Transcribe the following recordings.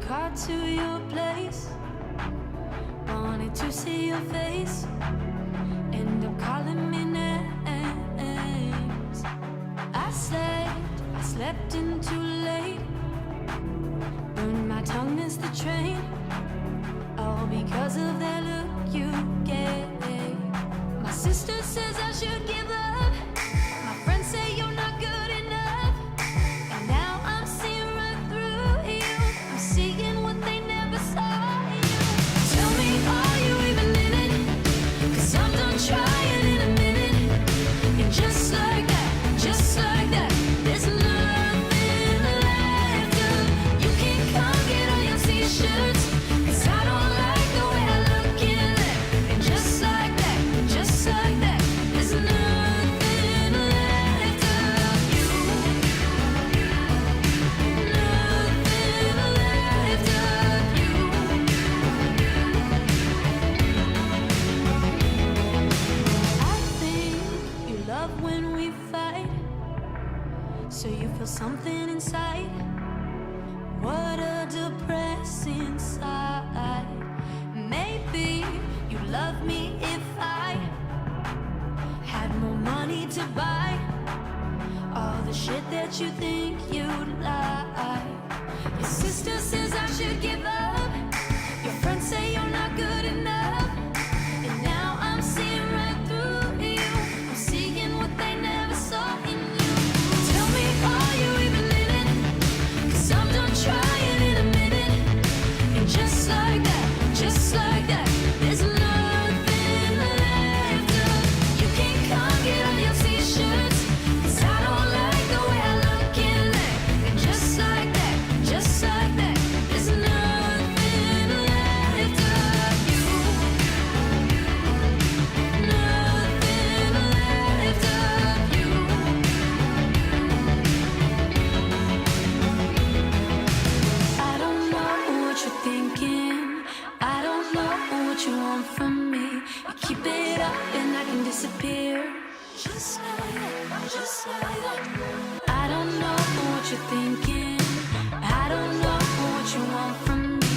car to your place. Wanted to see your face. End up calling me names. I slept in too late. Burned my tongue, missed the train. All because of that look you gave. My sister says I should give up. My friends say you're not good enough. And now I'm seeing right through you. I'm seeing what they never saw in you. Tell me, are you even in it? 'Cause I'm done trying in a minute. And just like that, there's nothing left of. You can come get all your t-shirts. 'Cause I don't like the way I look in it. And just like that, there's nothing left of you. Nothing left of you. I think you love when we fight, so you feel something inside. What a depressing sight. Maybe you love me if I had more money to buy all the shit that you think you'd like. Your sister says I should give up. Your friends say you're not good enough. And now I'm seeing right through you. I'm seeing what they never saw in you. Tell me, are you even in it? 'Cause I'm done trying in a minute. And just like that, there's nothing left of. You can come get all your t-shirts. 'Cause I don't like the way I look in it. And just like that, there's nothing left of you. Nothing left of you. I don't know what you're thinking. I don't know what you want from me. You keep it up and I can disappear. Just like that. I don't know what you're thinking. I don't know what you want from me.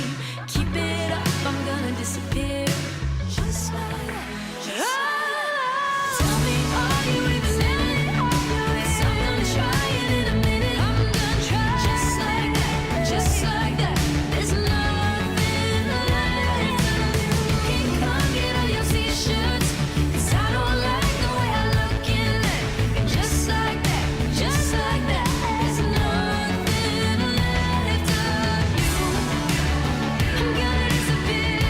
Keep it up, I'm gonna disappear. Just like that. Tell me, are you even in it? 'Cause I'm done trying in a minute. Just like that, there's nothing left of you. You can come get all your t-shirts. 'Cause I don't like the way I look in it. And just like that, there's nothing left of you. I'm gonna disappear.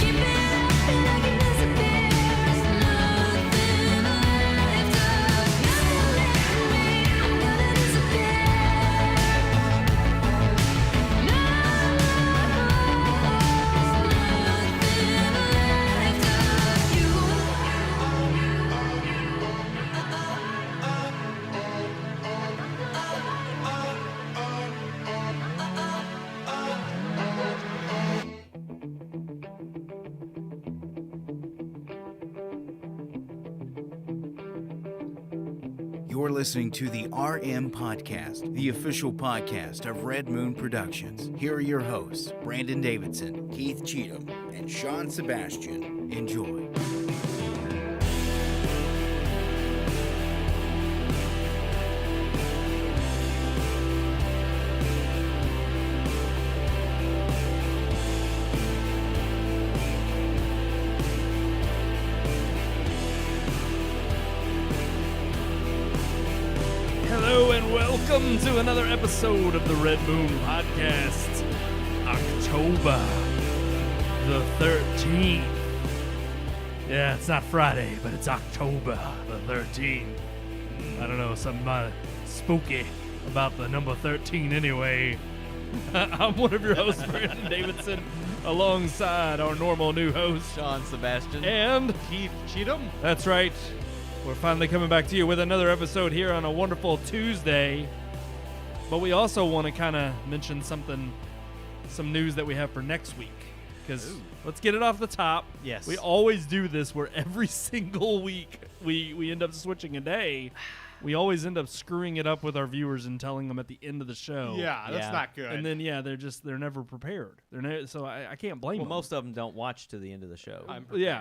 Keep it up and I can disappear. There's nothing left of me. I'm gonna disappear. You're listening to the RMPodcast, the official podcast of Red Moon Productions. Here are your hosts, Brandon Davidson, Keith Cheatham, and Sean Sebastian. Enjoy. Hello and welcome to another episode of the Red Moon Podcast. October the 13th. Yeah, it's not Friday, but it's October the 13th. I don't know, something spooky about the number 13 anyway. I'm one of your hosts, Brandon Davidson, alongside our normal new host, Sean Sebastian. and Keith Cheatham. That's right. We're finally coming back to you with another episode here on a wonderful Tuesday. But we also want to kind of mention some news that we have for next week. Because let's get it off the top. Yes. We always do this where every single week we end up switching a day. We always end up screwing it up with our viewers and telling them at the end of the show. Yeah, that's not good. And then they're never prepared. So I can't blame them. Well, most of them don't watch to the end of the show.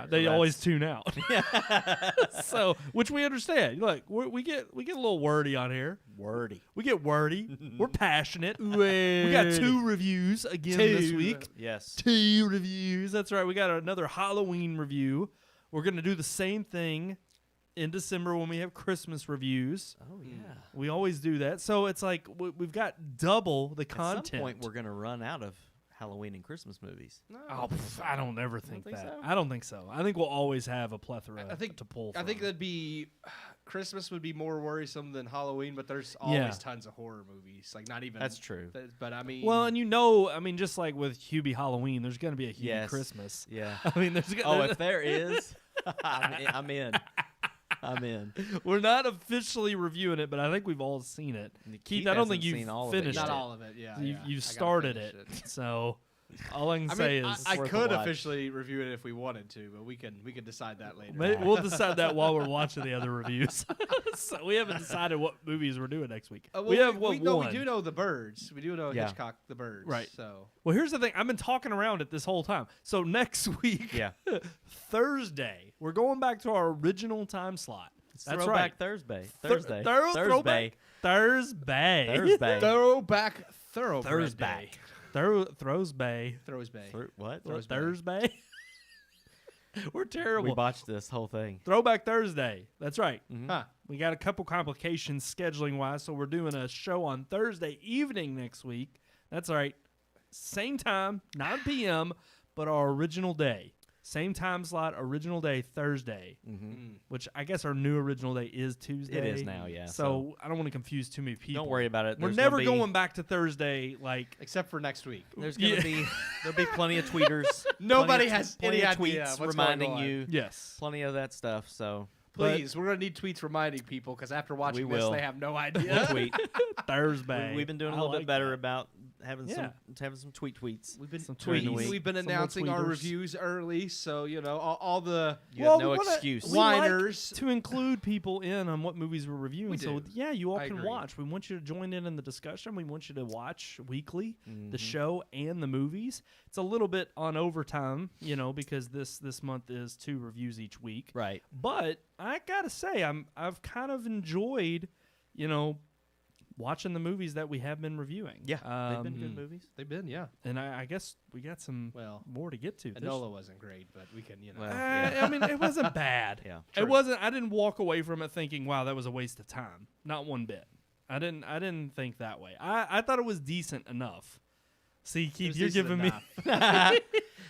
They always tune out. So, which we understand. Look, we get a little wordy on here. We get wordy. We're passionate. We got 2 reviews again this week. Yes. 2 reviews. That's right. We got another Halloween review. We're going to do the same thing in December when we have Christmas reviews. Oh, yeah. We always do that. So it's like we've got double the content. At some point, we're going to run out of Halloween and Christmas movies. No. I don't ever think that. So? I don't think so. I think we'll always have a plethora to pull from. I think that'd be Christmas would be more worrisome than Halloween, but there's always tons of horror movies. Like not even That's true. But I mean, well, and just like with Hubie Halloween, there's going to be a Hubie Christmas. Yeah. I mean, there's. If there is, I'm in. I'm in. We're not officially reviewing it, but I think we've all seen it. Keith, I don't think you've finished it. Not all of it, yeah. You started it. So all I can say is I could officially review it if we wanted to, but we can decide that later. We'll decide that while we're watching the other reviews. So we haven't decided what movies we're doing next week. We do know The Birds. We do know Hitchcock, The Birds. Right. So well, here's the thing. I've been talking around it this whole time. So next week, Thursday, we're going back to our original time slot. That's right. Thursday. Thursday. Thursday. Throwback Thursday. What? Thursday. We're terrible. We botched this whole thing. Throwback Thursday. That's right. Mm-hmm. Huh. We got a couple complications scheduling wise, so we're doing a show on Thursday evening next week. That's right. Same time, 9 p.m., but our original day. Same time slot, original day, Thursday, which I guess our new original day is Tuesday. It is now, yeah. So I don't want to confuse too many people. Don't worry about it. We're never going back to Thursday, except for next week. There's going to be there'll be plenty of tweeters. Nobody has plenty any of idea tweets what's reminding going on. you. Yes, plenty of that stuff. So please, we're going to need tweets reminding people because after watching this, they have no idea. We'll tweet Thursday. We've been doing a little bit better about having some tweets. We've been tweets. We've been announcing our reviews early, so all the have no excuse. Whiners to include people in on what movies we're reviewing. We so do. yeah, you all I can agree. watch. We want you to join in the discussion. We want you to watch weekly the show and the movies. It's a little bit on overtime, because this month is 2 reviews each week. Right. But I gotta say, I've kind of enjoyed, watching the movies that we have been reviewing. Yeah, they've been good movies. They've been, yeah. And I guess we got some more to get to. Enola wasn't great, but we can, Well, yeah. I mean, it wasn't bad. Yeah, it wasn't. I didn't walk away from it thinking, "Wow, that was a waste of time." Not one bit. I didn't think that way. I thought it was decent enough. See, Keith, you're giving me.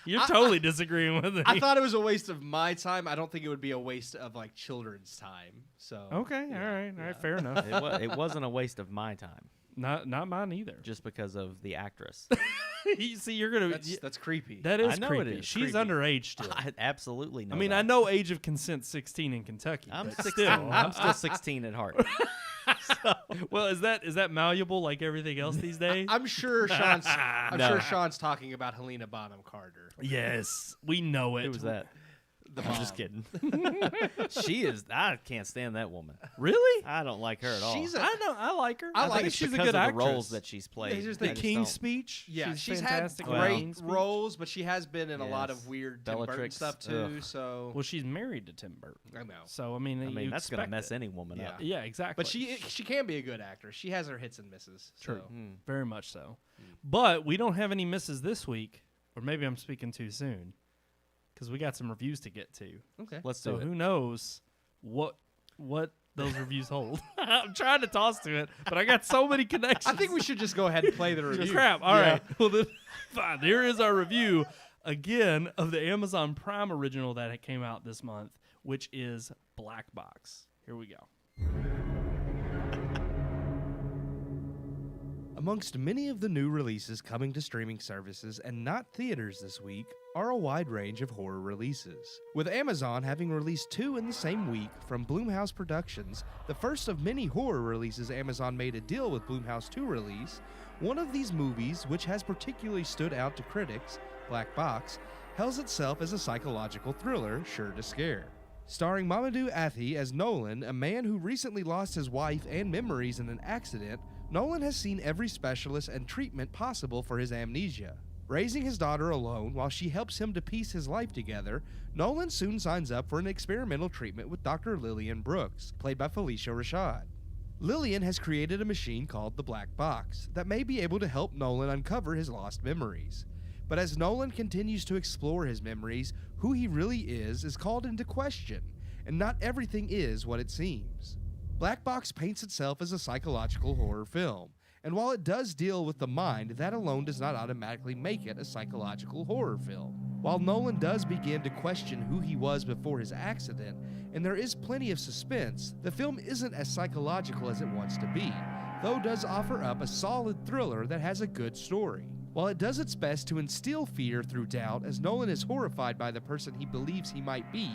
You're totally disagreeing with me. I thought it was a waste of my time. I don't think it would be a waste of children's time. So okay, all right, fair enough. It wasn't a waste of my time. Not mine either. Just because of the actress. You see, you're gonna. That's creepy. That is I know creepy. it is. She's creepy. underage still. I absolutely know. I mean, that. I know age of consent 16 in Kentucky. I'm but 16. still. I'm still 16 at heart. Well, is that malleable like everything else these days? I'm sure Sean's. I'm No. sure Sean's talking about Helena Bonham Carter. Yes, we know it. Who was that? The I'm just mom. kidding. She is. I can't stand that woman. Really? I don't like her at all. She's I know. I like her. I I like think it she's a because good of actress. the roles that she's played. Here's The I just King's Speech. Yeah, she's had fantastic. in great King's Speech. roles, but she has been in a lot Yes. of weird Tim Burton Bellatrix. stuff too. Ugh. So Well, she's married to Tim Burton. I know. So I mean, you that's gonna expect mess it. any woman up. Yeah, exactly. But she can be a good actress. She has her hits and misses. True. So. Very much so. But we don't have any misses this week, or maybe I'm speaking too soon, because we got some reviews to get to. Okay. Let's So do it. who knows what those reviews hold? I'm trying to toss to it, but I got so many connections. I think we should just go ahead and play the review. Crap. All right. Well, then, fine. Here is our review again of the Amazon Prime original that came out this month, which is Black Box. Here we go. Amongst many of the new releases coming to streaming services and not theaters this week are a wide range of horror releases. With Amazon having released 2 in the same week from Blumhouse Productions, the first of many horror releases Amazon made a deal with Blumhouse to release, one of these movies, which has particularly stood out to critics, Black Box, hails itself as a psychological thriller sure to scare. Starring Mamadou Athie as Nolan, a man who recently lost his wife and memories in an accident, Nolan has seen every specialist and treatment possible for his amnesia. Raising his daughter alone while she helps him to piece his life together, Nolan soon signs up for an experimental treatment with Dr. Lillian Brooks, played by Felicia Rashad. Lillian has created a machine called the Black Box that may be able to help Nolan uncover his lost memories. But as Nolan continues to explore his memories, who he really is called into question, and not everything is what it seems. Black Box paints itself as a psychological horror film, and while it does deal with the mind, that alone does not automatically make it a psychological horror film. While Nolan does begin to question who he was before his accident, and there is plenty of suspense, the film isn't as psychological as it wants to be, though does offer up a solid thriller that has a good story. While it does its best to instill fear through doubt as Nolan is horrified by the person he believes he might be,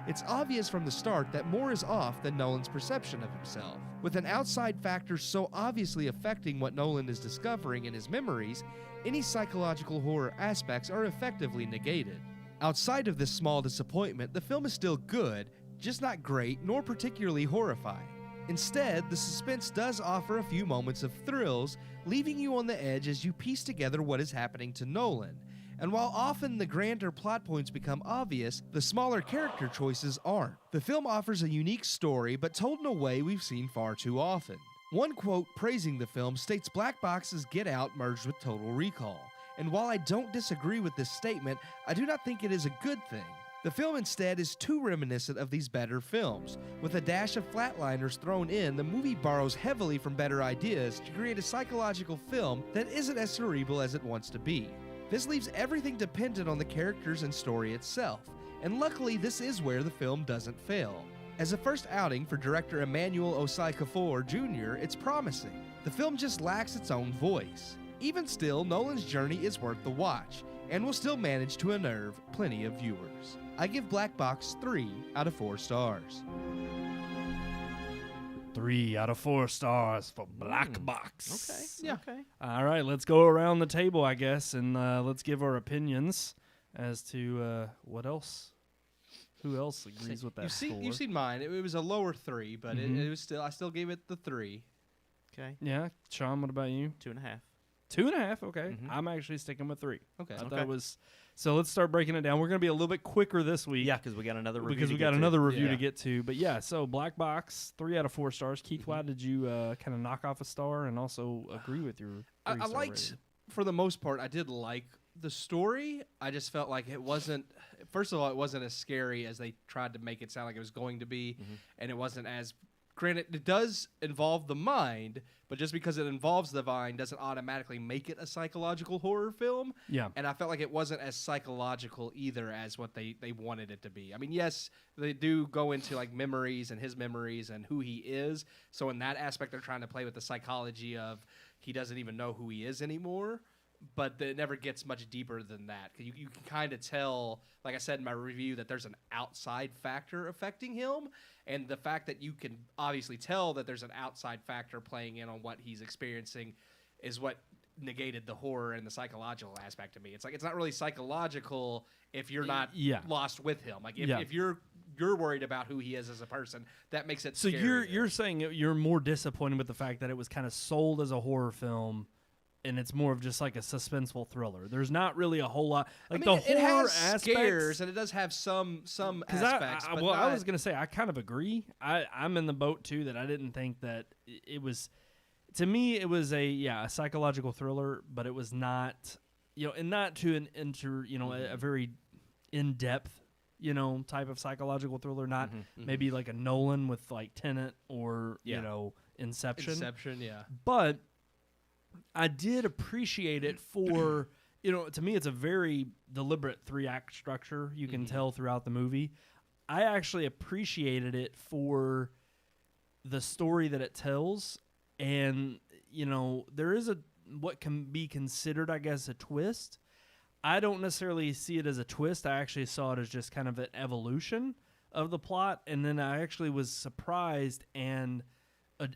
it's obvious from the start that more is off than Nolan's perception of himself. With an outside factor so obviously affecting what Nolan is discovering in his memories, any psychological horror aspects are effectively negated. Outside of this small disappointment, the film is still good, just not great nor particularly horrifying. Instead, the suspense does offer a few moments of thrills, leaving you on the edge as you piece together what is happening to Nolan. And while often the grander plot points become obvious, the smaller character choices aren't. The film offers a unique story, but told in a way we've seen far too often. One quote praising the film states Black Box's Get Out merged with Total Recall. And while I don't disagree with this statement, I do not think it is a good thing. The film instead is too reminiscent of these better films. With a dash of flatliners thrown in, the movie borrows heavily from better ideas to create a psychological film that isn't as cerebral as it wants to be. This leaves everything dependent on the characters and story itself, and luckily this is where the film doesn't fail. As a first outing for director Emmanuel Osai Kafour Jr., it's promising. The film just lacks its own voice. Even still, Nolan's journey is worth the watch, and will still manage to unnerve plenty of viewers. I give Black Box 3 out of 4 stars. 3 out of 4 stars for Black Box. Okay. Yeah. Okay. All right, let's go around the table, I guess, and let's give our opinions as to what else. Who else agrees with that score? You've seen mine. It was a lower 3, but it was still. I still gave it the 3. Okay. Yeah, Sean, what about you? 2.5. 2.5. Okay, Mhm. I'm actually sticking with 3. Okay. I thought it was. So let's start breaking it down. We're going to be a little bit quicker this week. Yeah, because we got another review. Because we to got get another to. review Yeah. to get to. But yeah, so Black Box, 3 out of 4 stars. Keith, why did you kind of knock off a star and also agree with your I 3-star liked, rating? for the most part, I did like the story. I just felt like it wasn't. First of all, it wasn't as scary as they tried to make it sound like it was going to be, and it wasn't as. Granted, it does involve the mind, but just because it involves the mind doesn't automatically make it a psychological horror film. Yeah. And I felt like it wasn't as psychological either as what they wanted it to be. I mean, yes, they do go into like memories and his memories and who he is. So in that aspect, they're trying to play with the psychology of he doesn't even know who he is anymore. But it never gets much deeper than that. You can kind of tell, like I said in my review, that there's an outside factor affecting him. And the fact that you can obviously tell that there's an outside factor playing in on what he's experiencing is what negated the horror and the psychological aspect to me. It's like it's not really psychological if you're not lost with him. Like if you're worried about who he is as a person, that makes it So scarier. you're saying you're more disappointed with the fact that it was kind of sold as a horror film, and it's more of just like a suspenseful thriller. There's not really a whole lot like the it horror has aspects. scares and it does have some aspects. I was gonna say I kind of agree. I'm in the boat too that I didn't think that it was. To me, it was a psychological thriller, but it was not, and not to a very in depth, type of psychological thriller. Not maybe like a Nolan with like Tenet or Inception. Inception, yeah. But I did appreciate it for, to me, it's a very deliberate 3-act structure. You can tell throughout the movie. I actually appreciated it for the story that it tells. And, there is what can be considered, I guess, a twist. I don't necessarily see it as a twist. I actually saw it as just kind of an evolution of the plot. And then I actually was surprised and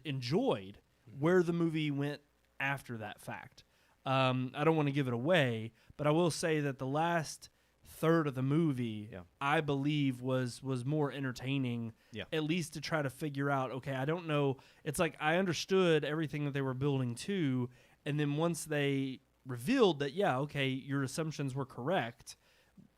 enjoyed where the movie went after that fact. I don't want to give it away, but I will say that the last third of the movie, Yeah. I believe was more entertaining. Yeah. At least to try to figure out, okay, I don't know. It's like I understood everything that they were building to, and then once they revealed that, yeah, okay, your assumptions were correct,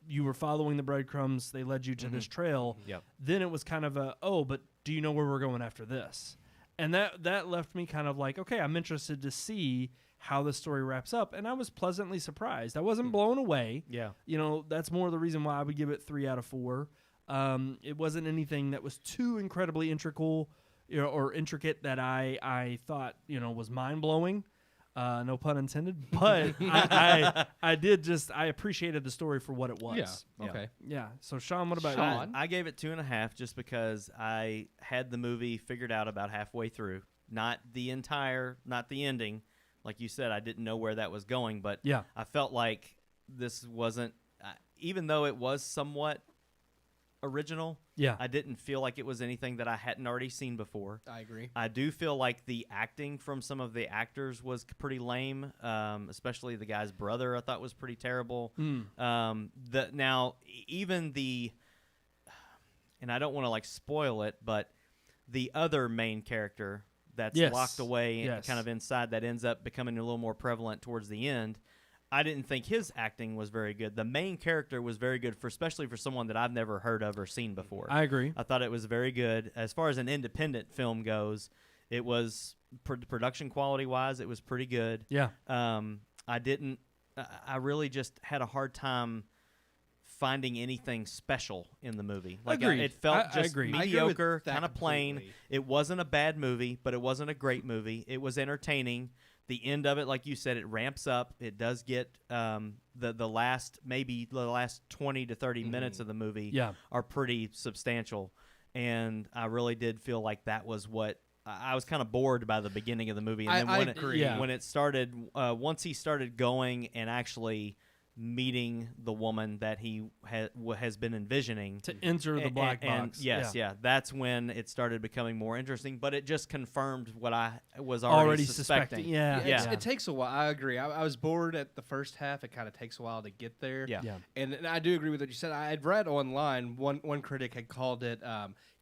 you were following the breadcrumbs, they led you to this trail, Yep. then it was kind of a, oh, but do you know where we're going after this? And that left me kind of like, okay, I'm interested to see how the story wraps up, and I was pleasantly surprised. I wasn't blown away. Yeah. You know, that's more the reason why I would give it 3 out of 4. It wasn't anything that was too incredibly integral, or intricate that I thought, was mind-blowing. No pun intended. But I appreciated the story for what it was. Yeah. Okay. Yeah. So, Sean, what about Sean? you? I gave it 2.5 just because I had the movie figured out about halfway through. Not the ending. Like you said, I didn't know where that was going, but Yeah. I felt like this wasn't, even though it was somewhat original, Yeah. I didn't feel like it was anything that I hadn't already seen before. I agree. I do feel like the acting from some of the actors was pretty lame, especially the guy's brother I thought was pretty terrible. And I don't want to like spoil it, but the other main character that's Yes. locked away Yes. kind of inside that ends up becoming a little more prevalent towards the end. I didn't think his acting was very good. The main character was very good, especially for someone that I've never heard of or seen before. I agree. I thought it was very good. As far as an independent film goes, it was production quality wise, it was pretty good. Yeah. I really just had a hard time finding anything special in the movie. Like Agreed. it felt I just agree. I agree with mediocre, that kind of plain. completely. It wasn't a bad movie, but it wasn't a great movie. It was entertaining. The end of it, like you said, it ramps up. It does get the last 20 to 30 minutes of the movie Yeah. are pretty substantial. And I really did feel like that was what I was kind of bored by the beginning of the movie. And then I when agree. Yeah. when it started, once he started going and actually meeting the woman that he has been envisioning To enter the black and box. yes, Yeah. yeah, that's when it started becoming more interesting. But it just confirmed what I was already suspecting. Yeah. Yeah. It takes a while. I agree. I was bored at the first half. It kind of takes a while to get there. Yeah. Yeah. And I do agree with what you said. I had read online, one critic had called it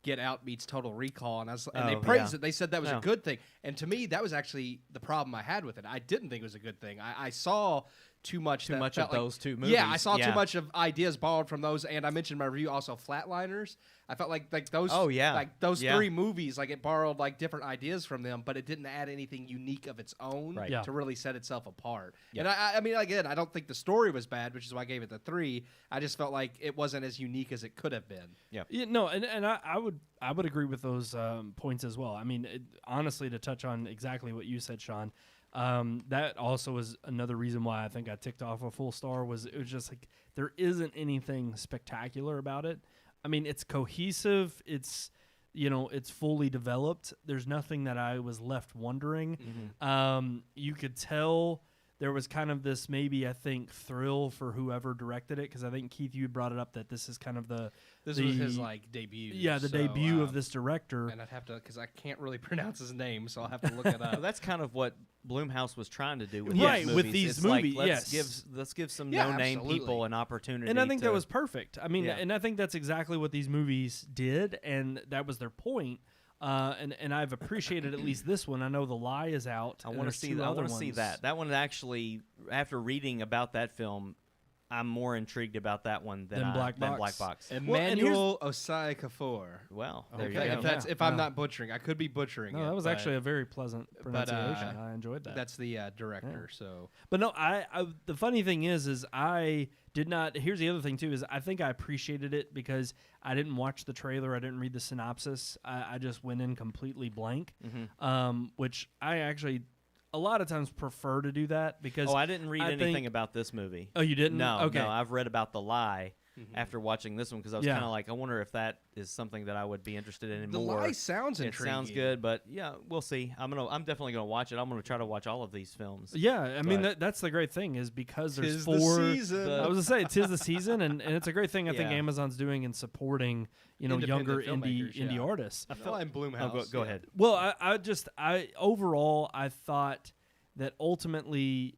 Get Out meets Total Recall, and they praised it. They said that was a good thing. And to me, that was actually the problem I had with it. I didn't think it was a good thing. I saw too much Too much felt of like- those two movies. Yeah, I saw Yeah. too much of ideas borrowed from those, and I mentioned in my review also Flatliners. I felt like those. Oh, yeah. like those Yeah. 3 movies, like it borrowed like different ideas from them, but it didn't add anything unique of its own Right. Yeah. to really set itself apart. Yeah. And I mean, again, I don't think the story was bad, which is why I gave it the 3. I just felt like it wasn't as unique as it could have been. Yeah, no, and I would agree with those points as well. I mean, honestly, to touch on exactly what you said, Sean, that also was another reason why I think I ticked off a full star. It was just like there isn't anything spectacular about it. I mean, it's cohesive. It's it's fully developed. There's nothing that I was left wondering. You could tell there was kind of this maybe I think thrill for whoever directed it, because I think Keith, you brought it up that this is kind of This was his like debut. the so, debut of this director. And I'd have to, because I can't really pronounce his name, so I'll have to look it Well, up. that's kind of what Blumhouse was trying to do with Right, these with movies. these It's like, movies, let's yes. let's give some Yeah, no-name absolutely. people an opportunity. And I think to, that was perfect. I mean, Yeah. and I think that's exactly what these movies did, and that was their point. And I've appreciated at least this one. I know The Lie is out. I and want to there's see. 2 I other want to see ones. that. That one actually, after reading about that film, I'm more intrigued about that one than Black Box. Black Box. Emmanuel Osai Kafour. Well, there Okay, you go. If I'm No. not butchering, I could be butchering it. No, that was but actually a very pleasant pronunciation. I enjoyed that. That's the director. So But no, I the funny thing is I did not. Here's the other thing too: is I think I appreciated it because I didn't watch the trailer, I didn't read the synopsis. I just went in completely blank, which I actually a lot of times prefer to do that because. Oh, I didn't read I anything think- about this movie. Oh, you didn't? No, Okay. no. I've read about The Lie after watching this one because I was Yeah. kind of like, I wonder if that is something that I would be interested in The more. Lie sounds It intriguing. sounds good, but yeah, we'll see. I'm definitely gonna watch it. I'm gonna try to watch all of these films. Yeah, I mean But- that's the great thing is because there's Tis the 4. season. I was gonna say 'tis the season, and it's a great thing I think Yeah. Amazon's doing in supporting younger Independent filmmakers, indie yeah. artists. I feel like Blumhouse. Go ahead. Well, I overall I thought that ultimately,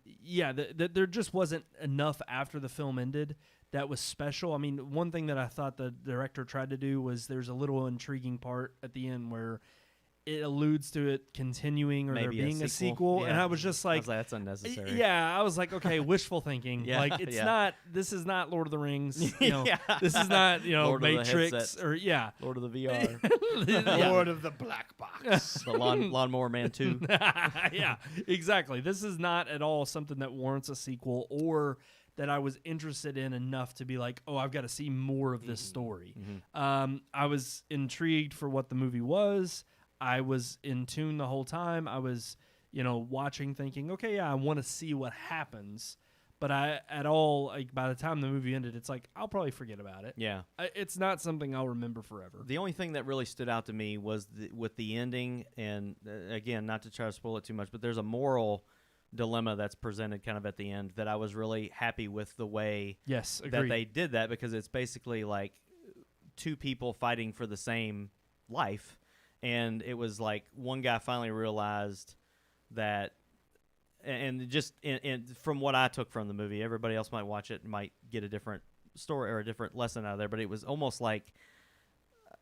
there just wasn't enough after the film ended that was special. I mean, one thing that I thought the director tried to do was there's a little intriguing part at the end where it alludes to it continuing or Maybe there being a sequel. Yeah. And I was just like, that's unnecessary. Yeah, I was like, okay, wishful thinking. Yeah, Like, it's yeah. not, this is not Lord of the Rings. You know, Yeah. this is not, Lord of the Matrix headset. or, yeah. Lord of the VR. Lord of the Black Box. The Lawnmower Man 2. Yeah, exactly. This is not at all something that warrants a sequel or that I was interested in enough to be like, oh, I've got to see more of this story. I was intrigued for what the movie was. I was in tune the whole time. I was, watching, thinking, okay, yeah, I want to see what happens. But by the time the movie ended, it's like, I'll probably forget about it. Yeah. It's not something I'll remember forever. The only thing that really stood out to me was with the ending, and again, not to try to spoil it too much, but there's a moral dilemma that's presented kind of at the end that I was really happy with the way Yes, that agreed. they did that, because it's basically like two people fighting for the same life. And it was like one guy finally realized that, and just from what I took from the movie, everybody else might watch it and might get a different story or a different lesson out of there, but it was almost like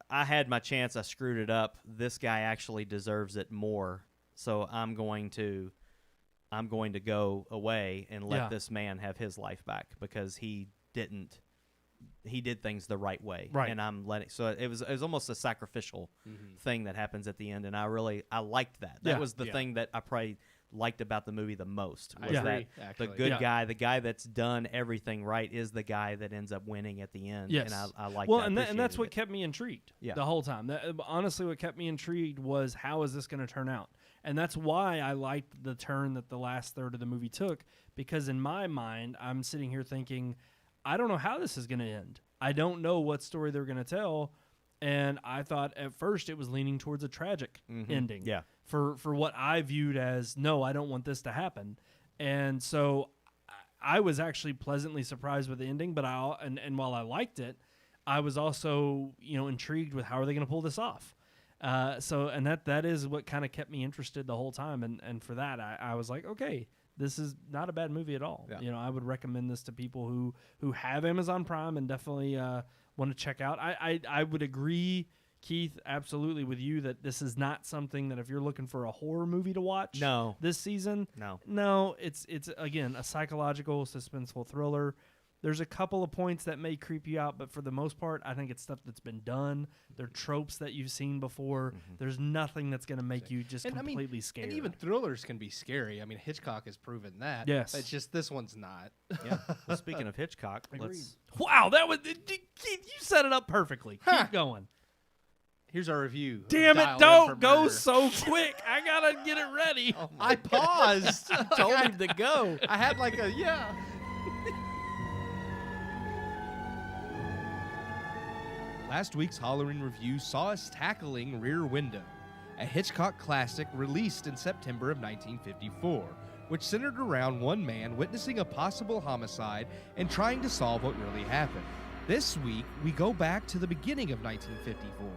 I had my chance, I screwed it up. This guy actually deserves it more, so I'm going to go away and let this man have his life back because he did things the right way. Right. And I'm letting, so it was almost a sacrificial thing that happens at the end. And I liked that. That was the thing that I probably liked about the movie the most. Was I agree, that actually. the good guy, the guy that's done everything right is the guy that ends up winning at the end. Yes. And I like well, that. and that's what Appreciated kept me intrigued Yeah. the whole time. Honestly, what kept me intrigued was how is this going to turn out? And that's why I liked the turn that the last third of the movie took, because in my mind, I'm sitting here thinking, I don't know how this is going to end. I don't know what story they're going to tell. And I thought at first it was leaning towards a tragic ending. Yeah. For what I viewed as, no, I don't want this to happen. And so I was actually pleasantly surprised with the ending, but and while I liked it, I was also, intrigued with how are they going to pull this off. And that is what kind of kept me interested the whole time. And for that, I was like, okay, this is not a bad movie at all. Yeah. I would recommend this to people who have Amazon Prime and definitely want to check out. I would agree, Keith, absolutely with you that this is not something that if you're looking for a horror movie to watch this season, it's again a psychological, suspenseful thriller. There's a couple of points that may creep you out, but for the most part, I think it's stuff that's been done. They're tropes that you've seen before. There's nothing that's going to make you just completely scared. And even thrillers can be scary. I mean, Hitchcock has proven that. Yes. It's just this one's not. Yeah. Well, speaking of Hitchcock, let's Wow, Keith, you set it up perfectly. Keep going. Here's our review. Damn it, Dial M don't for go Murder. so quick. I got to get it ready. I paused. told him to go. I had like a, Last week's Halloween review saw us tackling Rear Window, a Hitchcock classic released in September of 1954, which centered around one man witnessing a possible homicide and trying to solve what really happened. This week, we go back to the beginning of 1954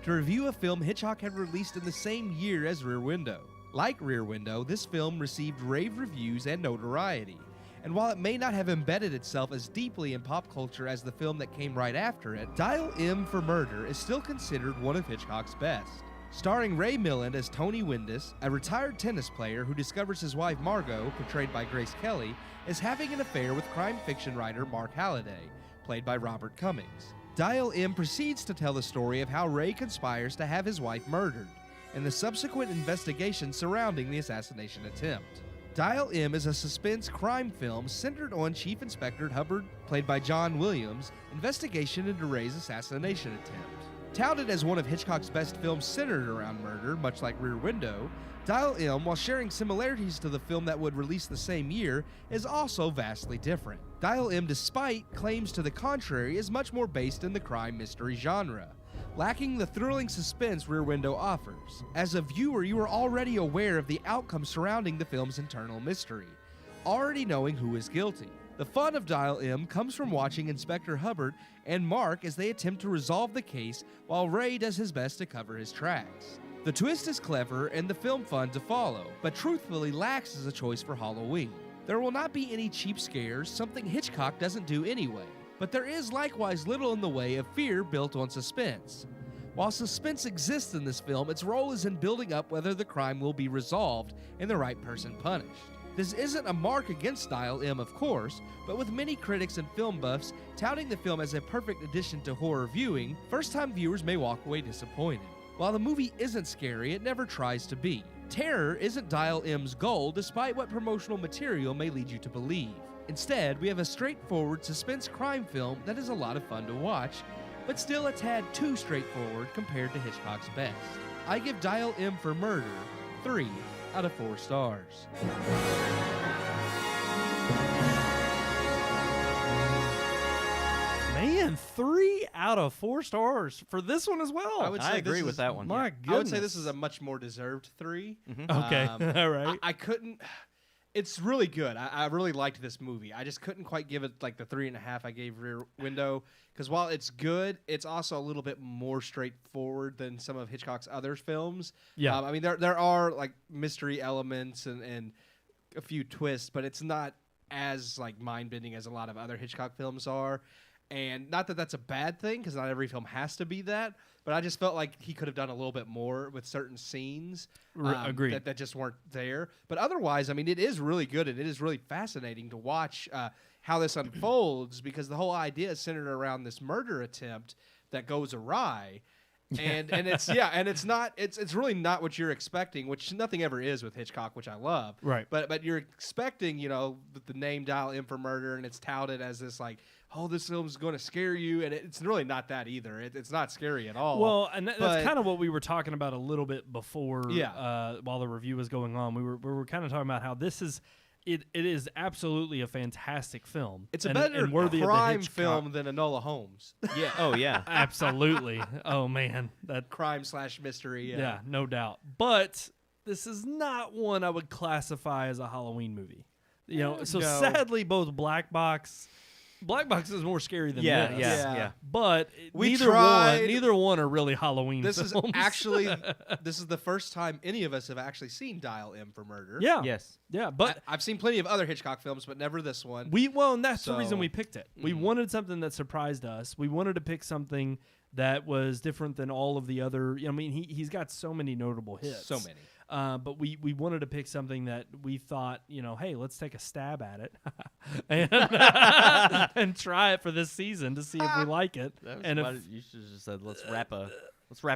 to review a film Hitchcock had released in the same year as Rear Window. Like Rear Window, this film received rave reviews and notoriety. And while it may not have embedded itself as deeply in pop culture as the film that came right after it, Dial M for Murder is still considered one of Hitchcock's best. Starring Ray Milland as Tony Windus, a retired tennis player who discovers his wife Margot, portrayed by Grace Kelly, is having an affair with crime fiction writer Mark Halliday, played by Robert Cummings. Dial M proceeds to tell the story of how Ray conspires to have his wife murdered, and the subsequent investigation surrounding the assassination attempt. Dial M is a suspense crime film centered on Chief Inspector Hubbard, played by John Williams' investigation into Ray's assassination attempt. Touted as one of Hitchcock's best films centered around murder, much like Rear Window, Dial M, while sharing similarities to the film that would release the same year, is also vastly different. Dial M, despite claims to the contrary, is much more based in the crime mystery genre, lacking the thrilling suspense Rear Window offers. As a viewer, you are already aware of the outcome surrounding the film's internal mystery, already knowing who is guilty. The fun of Dial M comes from watching Inspector Hubbard and Mark as they attempt to resolve the case while Ray does his best to cover his tracks. The twist is clever and the film fun to follow, but truthfully lacks as a choice for Halloween. There will not be any cheap scares, something Hitchcock doesn't do anyway, but there is likewise little in the way of fear built on suspense. While suspense exists in this film, its role is in building up whether the crime will be resolved and the right person punished. This isn't a mark against Dial M, of course, but with many critics and film buffs touting the film as a perfect addition to horror viewing, first-time viewers may walk away disappointed. While the movie isn't scary, it never tries to be. Terror isn't Dial M's goal, despite what promotional material may lead you to believe. Instead, we have a straightforward suspense crime film that is a lot of fun to watch, but still a tad too straightforward compared to Hitchcock's best. I give Dial M for Murder 3 out of 4 stars. Man, 3 out of 4 stars for this one as well. I agree with that one. My goodness. I would say this is a much more deserved 3. Okay, all right. I couldn't. It's really good. I really liked this movie. I just couldn't quite give it like the 3.5 I gave Rear Window, because while it's good, it's also a little bit more straightforward than some of Hitchcock's other films. Yeah. I mean, there are like mystery elements and a few twists, but it's not as like mind-bending as a lot of other Hitchcock films are. And not that that's a bad thing, because not every film has to be that, but I just felt like he could have done a little bit more with certain scenes Agreed. that just weren't there. But otherwise, I mean, it is really good, and it is really fascinating to watch how this unfolds, because the whole idea is centered around this murder attempt that goes awry. And it's really not what you're expecting, which nothing ever is with Hitchcock, which I love. Right. But you're expecting, the name Dial M for Murder, and it's touted as this like, oh, this film's going to scare you, and it's really not that either. It's not scary at all. Well, and that's kind of what we were talking about a little bit before. Yeah. While the review was going on, we were kind of talking about how this is. It is absolutely a fantastic film. It's a better worthy crime of the film than Enola Holmes. Yeah. Oh, yeah. Absolutely. Oh man, that crime/mystery. yeah, no doubt. But this is not one I would classify as a Halloween movie. So No. sadly, both Black Box is more scary than Yeah, this. Yeah. But We neither tried. one are really Halloween This is films. actually the first time any of us have actually seen Dial M for Murder. yeah. Yes. Yeah, but I've seen plenty of other Hitchcock films, but never this one. and that's the reason So- we picked it. We wanted something that surprised us. We wanted to pick something that was different than all of the other. I mean, he's got so many notable hits. So many. But we wanted to pick something that we thought, hey, let's take a stab at it and try it for this season to see if we like it. And You should have just said, let's wrap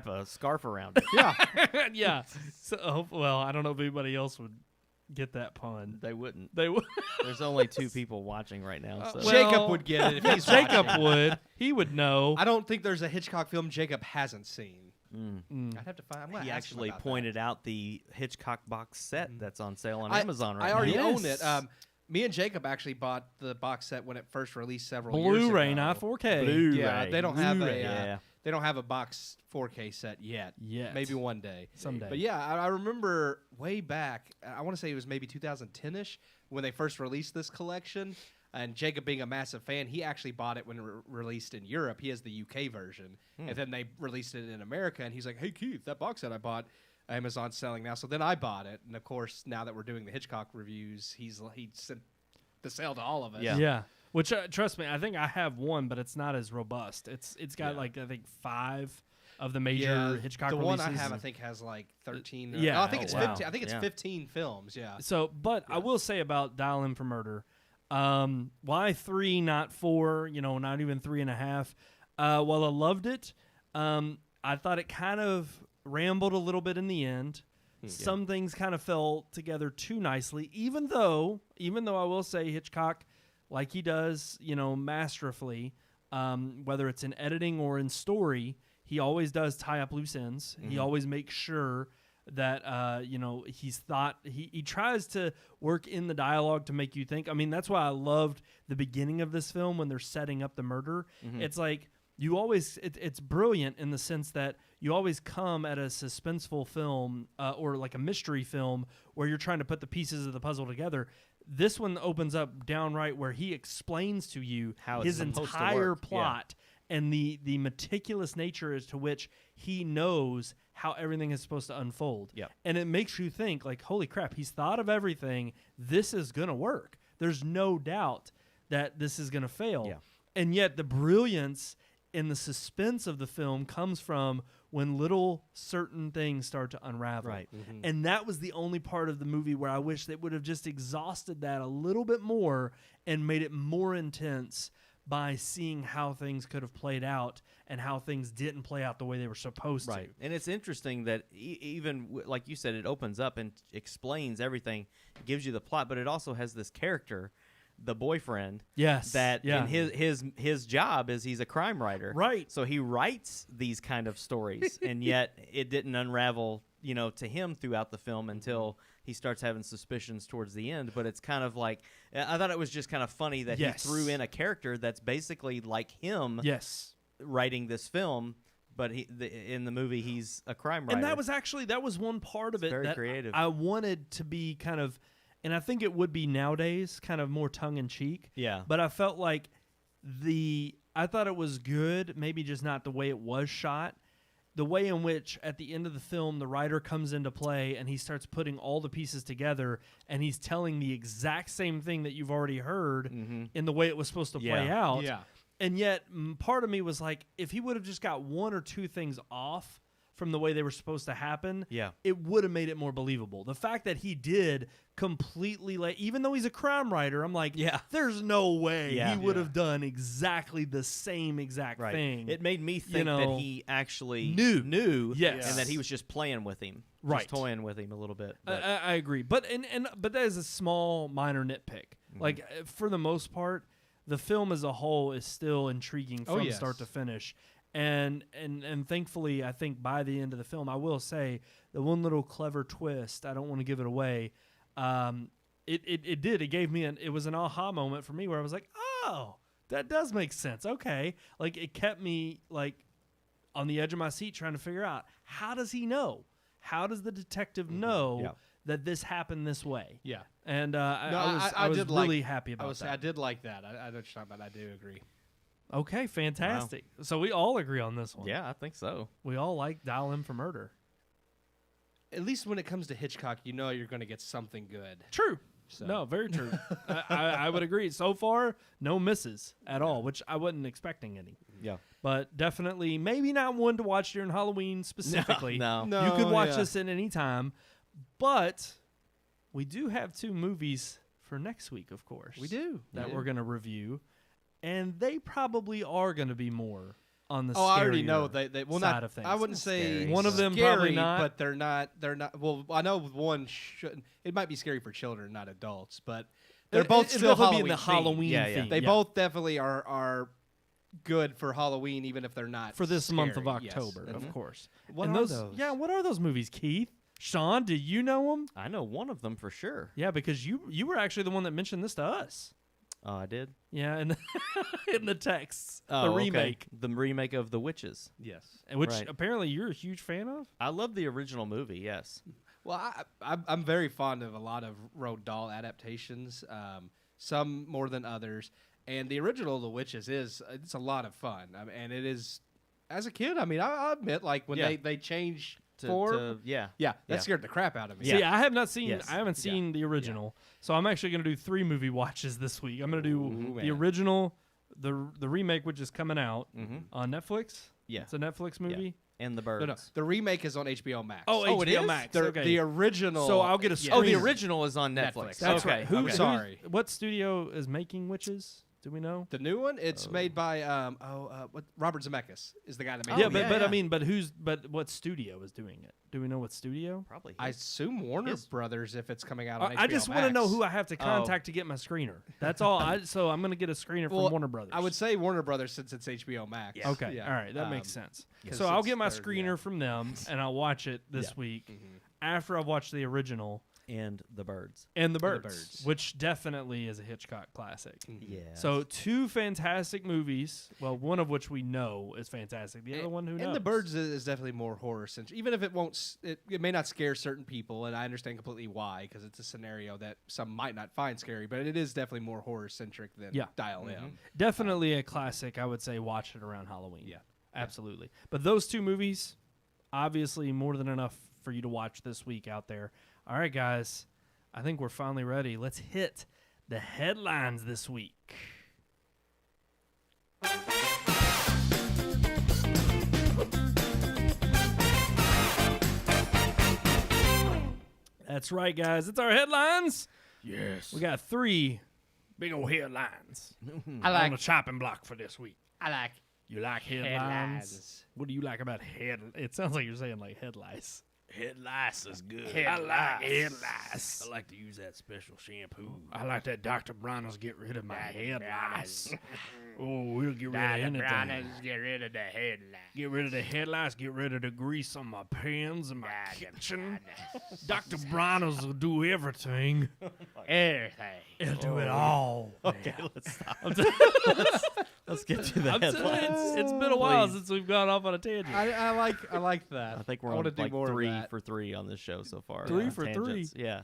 a scarf around it. yeah. So, well, I don't know if anybody else would get that pun. They wouldn't. They would. There's only 2 people watching right now. So. Well, Jacob would get it if he's Jacob watching. would. He would know. I don't think there's a Hitchcock film Jacob hasn't seen. Mm. I'd have to find. I'm gonna He ask him actually about pointed out the Hitchcock box set that's on sale on that. Amazon right I now. already Yes. own it. Me and Jacob actually bought the box set when it first released several years ago. Blu-ray, not 4K. Blu-ray. Yeah, they don't have Blu-ray. they don't have a box 4K set yet. Yet. Maybe one day. Someday. But yeah, I remember way back. I want to say it was maybe 2010ish when they first released this collection. And Jacob, being a massive fan, he actually bought it when it released in Europe. He has the UK version, and then they released it in America. And he's like, "Hey Keith, that box set I bought, Amazon's selling now." So then I bought it, and of course, now that we're doing the Hitchcock reviews, he sent the sale to all of us. Yeah. Yeah. Which trust me, I think I have one, but it's not as robust. It's got Yeah. like I think 5 of the major Yeah, Hitchcock the releases. one I have, I think, has like 13. Yeah. No, I think Oh, it's wow. 15. I think it's Yeah. 15 films. Yeah. So, but I will say about Dial M for Murder, why 3, not 4? Not even 3.5. While I loved it, I thought it kind of rambled a little bit in the end. Some things kind of fell together too nicely, even though I will say Hitchcock, like he does, masterfully, whether it's in editing or in story, he always does tie up loose ends. He always makes sure that he tries to work in the dialogue to make you think. I mean, that's why I loved the beginning of this film when they're setting up the murder. It's like you always it's brilliant in the sense that you always come at a suspenseful film or like a mystery film where you're trying to put the pieces of the puzzle together. This one opens up downright where he explains to you How it's his supposed to entire work. Yeah. plot and the meticulous nature as to which he knows how everything is supposed to unfold. Yep. And it makes you think, like, holy crap, he's thought of everything. This is going to work. There's no doubt that this is going to fail. Yeah. And yet the brilliance and the suspense of the film comes from when little certain things start to unravel. Right. And that was the only part of the movie where I wish they would have just exhausted that a little bit more and made it more intense by seeing how things could have played out and how things didn't play out the way they were supposed Right. And it's interesting that even, like you said, it opens up and explains everything, gives you the plot, but it also has this character, the boyfriend, Yes. that Yeah. in his job is he's a crime writer. Right. So he writes these kind of stories, and yet it didn't unravel, to him throughout the film until he starts having suspicions towards the end. But it's kind of like, I thought it was just kind of funny that Yes. he threw in a character that's basically like him Yes. writing this film, but in the movie he's a crime writer. And that was one part of it very that creative. I wanted to be kind of, and I think it would be nowadays kind of more tongue in cheek. Yeah. But I felt like I thought it was good, maybe just not the way it was shot. The way in which at the end of the film the writer comes into play and he starts putting all the pieces together and he's telling the exact same thing that you've already heard in the way it was supposed to play Yeah. out. Yeah. And yet part of me was like, if he would have just got one or two things off from the way they were supposed to happen, Yeah. it would have made it more believable. The fact that he did completely, even though he's a crime writer, I'm like, Yeah. there's no way Yeah. he would have done exactly the same exact Right. thing. It made me think that he actually Knew. and Yes. that he was just playing with him, Right. just toying with him a little bit. But I agree, but that is a small, minor nitpick. Like for the most part, the film as a whole is still intriguing from yes. start to finish, and thankfully, I think by the end of the film, I will say the one little clever twist. I don't want to give it away. It did. It gave me it was an aha moment for me where I was like, oh, that does make sense. Okay, like it kept me like on the edge of my seat trying to figure out, how does he know? How does the detective know Yeah. that this happened this way? Yeah. And I was did really like, happy about that. I did like that. I know what you're talking about. I do agree. Okay, fantastic. So we all agree on this one. yeah, I think so. We all like Dial M for Murder. At least when it comes to Hitchcock, you know you're going to get something good. True. So. No, very true. I would agree. So far, no misses at all, which I wasn't expecting any. Yeah. But definitely, maybe not one to watch during Halloween specifically. No. You could watch yeah. this at any time. But we do have two movies for next week, of course. We do. That we're going to review. And they probably are going to be more on the I already know scarier they will side not. of things. I wouldn't say Scary. One of them scary, probably not. but they're not. They're not. Well, I know one shouldn't. It might be scary for children, not adults, but they're both It'll still definitely Halloween be in the themed. Halloween Yeah, yeah. theme. They both definitely are good for Halloween, even if they're not for this month of scary. Yes. October, of course. What and are those? those? Yeah, what are those movies, Keith? Sean, do you know them? I know one of them for sure. Yeah, because you were actually the one that mentioned this to us. Oh, I did. Yeah, in the texts, Oh, the okay. remake, The remake of The Witches. Yes. which Right. apparently you're a huge fan of. I love the original movie. Yes. Well, I'm very fond of a lot of Roald Dahl adaptations. Some more than others, and the original The Witches it's a lot of fun. And it is, as a kid. I mean, I admit, like when Yeah. they change To form. yeah. Yeah, that Yeah. scared the crap out of me. See, I have not seen. Yes. I haven't seen the original, so I'm actually going to do 3 movie watches this week. I'm going to do Ooh, the man. original, the remake, which is coming out on Netflix. Yeah. It's a Netflix movie. And The Birds. No. The remake is on HBO Max. Oh, it HBO is? Max. The, Okay. the original. So I'll get a yeah. Oh, the screener. original is on Netflix. Netflix. That's okay. right. Who? Okay. who's- Sorry. What studio is making Witches? Do we know? The new one, it's made by what Robert Zemeckis is the guy that made Yeah, it. but yeah. I mean, but what studio is doing it? Do we know what studio? Probably. I assume Warner His- Brothers if it's coming out on HBO I just want to know Max. who I have to contact to get my screener. That's all. So I'm going to get a screener Well, from Warner Brothers. I would say Warner Brothers since it's HBO Max. Okay. Yeah. All right. That makes sense. 'cause So I'll it's get my their- screener yeah. from them, and I'll watch it this week Mm-hmm. after I've watched the original and The Birds. and the Birds, Birds. which definitely is a Hitchcock classic. Yeah. So 2 fantastic movies. Well, one of which we know is fantastic. The other one, who knows? And The Birds is definitely more horror centric, even if it won't. It may not scare certain people, and I understand completely why, because it's a scenario that some might not find scary, but it is definitely more horror centric than Yeah. Dial M. Definitely a classic. I would say watch it around Halloween. Yeah. Absolutely. But those 2 movies, Obviously, more than enough for you to watch this week out there. All right, guys. I think we're finally ready. Let's hit the headlines this week. That's right, guys. It's our headlines. Yes. We got 3 big old headlines I on like. the chopping block for this week. I like. You like headlines? Headlines. What do you like about head? It sounds like you're saying like headlights. Headlights is good. I like headlights. headlights. I like to use that special shampoo. I like that Dr. Bronner's get rid of my headlights. Oh, we'll get rid of anything. Get rid of the headlights. Get rid of the headlights. Get rid of the grease on my pans and my kitchen. Dr. Bronner's will do everything. Everything. He'll do it all. Okay, let's stop. Let's get to the I'm telling headlines. you, it's been a while Please. since we've gone off on a tangent. I like that. I think we're I on wanna do like more of 3 that. for 3 on this show so far. 3 on for 3? tangents. Yeah.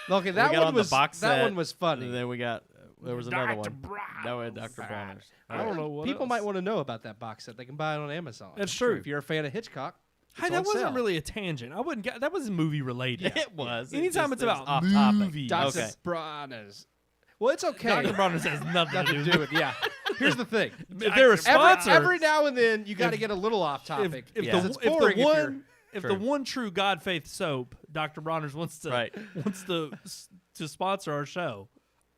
Okay, We that got one on was the box that set, one was funny. And then we got there was another Dr. one. Bronner's. That was Dr. Bronner's. I don't know what People else. might want to know about that box set. They can buy it on Amazon. That's true. If you're a fan of Hitchcock, Hey, it's that on wasn't sale. really a tangent. I wouldn't. That was movie related. It was. It Anytime just- it's it was about off topic. movies, Dr. Okay. Bronner's. Well, it's okay. Dr. Bronner's has nothing Nothing to do with yeah. Here's the thing. If they're a sponsor, Every now and then you got to get a little off topic. if, Yeah. the, It's if boring the if one if the True. one true God Faith soap, Dr. Bronner's wants to Right. to sponsor our show,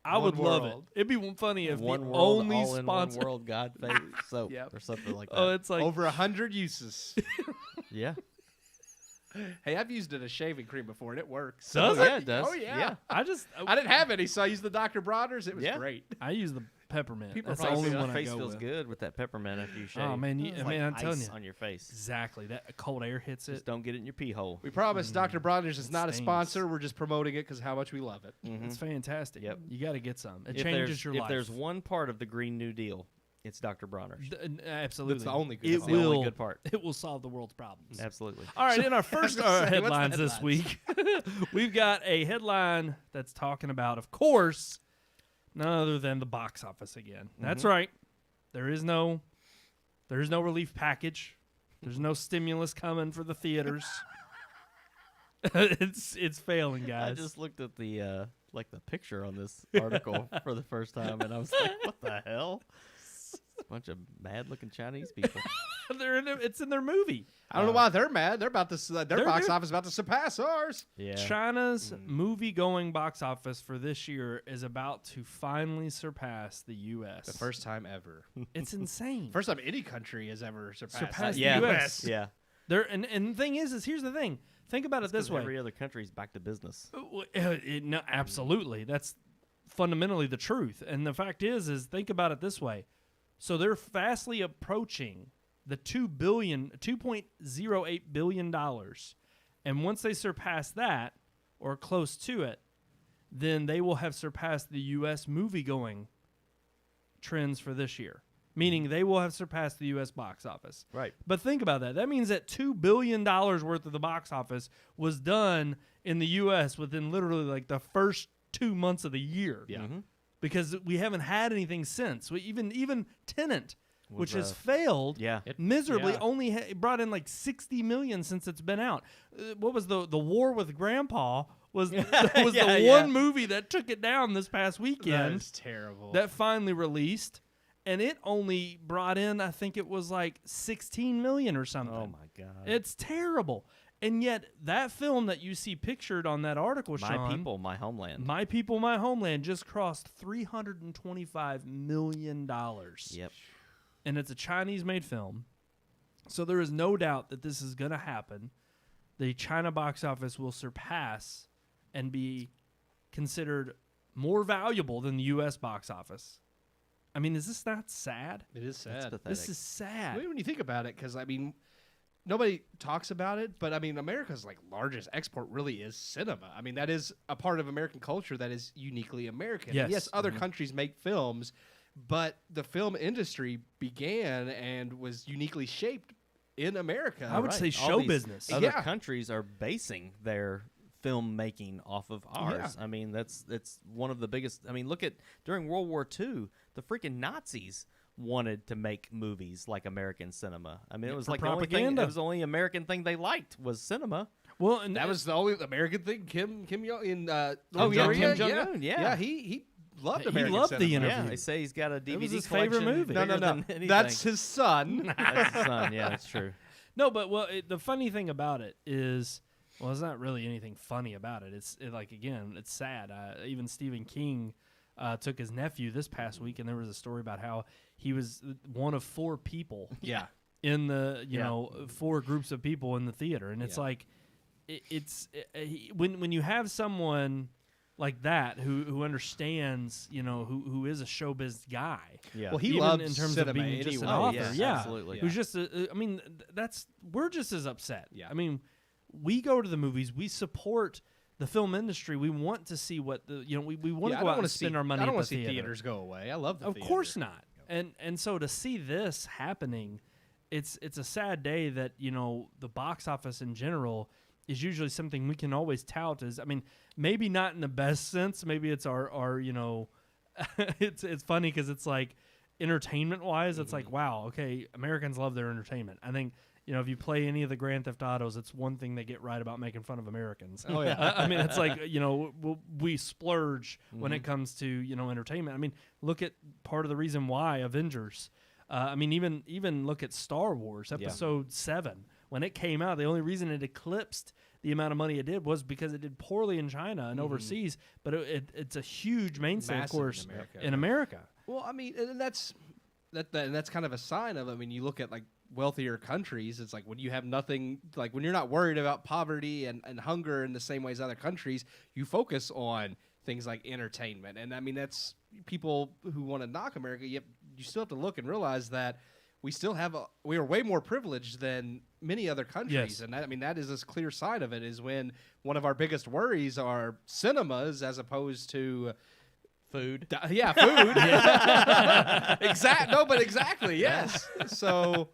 I One would love it. world. It'd be funny if One the world, only all in one sponsor. world, God faith soap Yep. or something like that. Oh, it's like Over 100 uses. yeah. Hey, I've used it as shaving cream before and it works. Does Oh, it? yeah, it does. Oh yeah. I just I didn't have any, so I used the Dr. Bronner's. It was Yeah. great. I use the peppermint. People That's the probably only say one Your I face go feels with. good with that peppermint after you shave. Oh man, It's man, I'm like telling ice you, on your face. exactly. That cold air hits Just it. don't get it in your pee hole. We promise Dr. Bronner's is not a Stains. sponsor. We're just promoting it because how much we love it. It's fantastic. Yep. You got to get some. It If changes there's, your if life. there's one part of the Green New Deal, it's Dr. Bronner's. Absolutely, That's the only good It part. the only will. good part. It will solve the world's problems. Absolutely. All right, in our first What's the headlines this headlines? week, we've got a headline that's talking about, of course, none other than the box office again. That's right. There is no relief package. There's no stimulus coming for the theaters. it's failing, I guys. just looked at the like the picture on this article for the first time, and I was like, "What the hell?" A bunch of mad-looking Chinese people. It's in their movie. I don't know why they're mad. They're about to. Their They're box good. office is about to surpass ours. Yeah. China's movie-going box office for this year is about to finally surpass the U.S. The first time ever. It's insane. First time any country has ever surpassed. Surpassed the yeah. US. Yeah. And the thing is here's the thing. Think about it this way. Every other country's back to business. No, absolutely. That's fundamentally the truth. And the fact is think about it this way. So they're fastly approaching the $2.08 billion. And once they surpass that, or close to it, then they will have surpassed the U.S. movie-going trends for this year. Meaning they will have surpassed the U.S. box office. Right. But think about that. That means that $2 billion worth of the box office was done in the U.S. within literally like the first 2 months of the year. Yeah. Because we haven't had anything since. Even Tenet, which has uh, failed Yeah. miserably, yeah. only brought in like $60 million since it's been out. What was the War with Grandpa was Yeah, the yeah. one movie that took it down this past That weekend is terrible. that finally released. And it only brought in, I think it was like 16 million or something. Oh my God. It's terrible. And yet that film that you see pictured on that article, My Sean, people, my homeland. My People, My Homeland, just crossed $325 million. Yep. And it's a Chinese-made film. So there is no doubt that this is going to happen. The China box office will surpass and be considered more valuable than the U.S. box office. I mean, is this not sad? it is That's sad. pathetic. This is sad. I mean, when you think about it, because I mean, nobody talks about it, but I mean, America's like largest export really is cinema. I mean, that is a part of American culture that is uniquely American. And Yes. other countries make films, but the film industry began and was uniquely shaped in America. I would say All show these business. Other Yeah. countries are basing their filmmaking off of ours. Yeah. I mean, that's one of the biggest. I mean, look at during World War II, the freaking Nazis wanted to make movies like American cinema. I mean, it was for like the only thing. propaganda. It was the only American thing they liked was cinema. Well, and That was the only American thing. Kim Jong in North Oh, yeah, Korea. Kim Jong-un, yeah. He loved He American loved the cinema. interview. Yeah, they say he's got a DVD was his collection favorite movie. No, bigger than anything. that's his son. That's his son. Yeah, that's true. No, but the funny thing about it is, well, it's not really anything funny about it. It's like, again, it's sad. Even Stephen King took his nephew this past week, and there was a story about how he was one of 4 people Yeah. in the 4 groups of people in the theater, and it's Yeah. like when you have someone like that who understands, who is a showbiz guy. Yeah. Well, he even loves in terms cinema of being just an anyway. author, yeah, absolutely. who's just we're just as upset. Yeah. I mean, we go to the movies, we support the film industry. We want to see what we want to go out and spend our money. I don't want want to to see theaters go away. I love the Of theater. course not. And so to see this happening, it's a sad day that the box office in general is usually something we can always tout as. I mean, maybe not in the best sense. Maybe it's our it's funny because it's like entertainment wise, it's like, wow, okay, Americans love their entertainment. I think if you play any of the Grand Theft Autos, it's one thing they get right about making fun of Americans. Oh, yeah. I mean, it's like we splurge when it comes to entertainment. I mean, look at part of the reason why Avengers. I mean, even look at Star Wars Episode 7. When it came out, the only reason it eclipsed the amount of money it did was because it did poorly in China and overseas, but it's a huge mainstay, of Massive course, in America. in America. Well, I mean, and that's kind of a sign of. I mean, you look at like wealthier countries. It's like when you have nothing, like when you're not worried about poverty and hunger in the same way as other countries, you focus on things like entertainment. And I mean, that's people who want to knock America. You still have to look and realize that we are way more privileged than many other countries. Yes. And that is a clear sign of it, is when one of our biggest worries are cinemas as opposed to Food. Yeah, food. Exactly, yes. So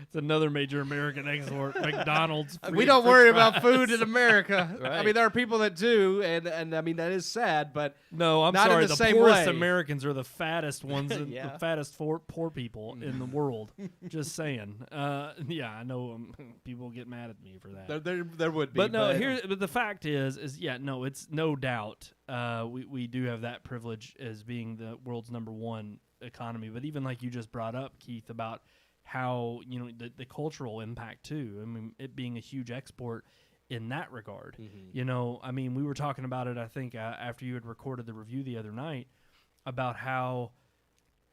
It's another major American export, McDonald's. we don't worry about food in America. I Right. mean, there are people that do, and I mean, that is sad, but No, I'm not in sorry. the The same poorest way. Americans are the fattest ones, Yeah. the fattest poor people in the world. Just saying. Yeah, I know people get mad at me for that. there would be. But no, but the fact is no, it's no doubt we do have that privilege as being the world's #1 economy. But even like you just brought up, Keith, about how the cultural impact too. I mean, it being a huge export in that regard. I mean, we were talking about it, I think, after you had recorded the review the other night, about how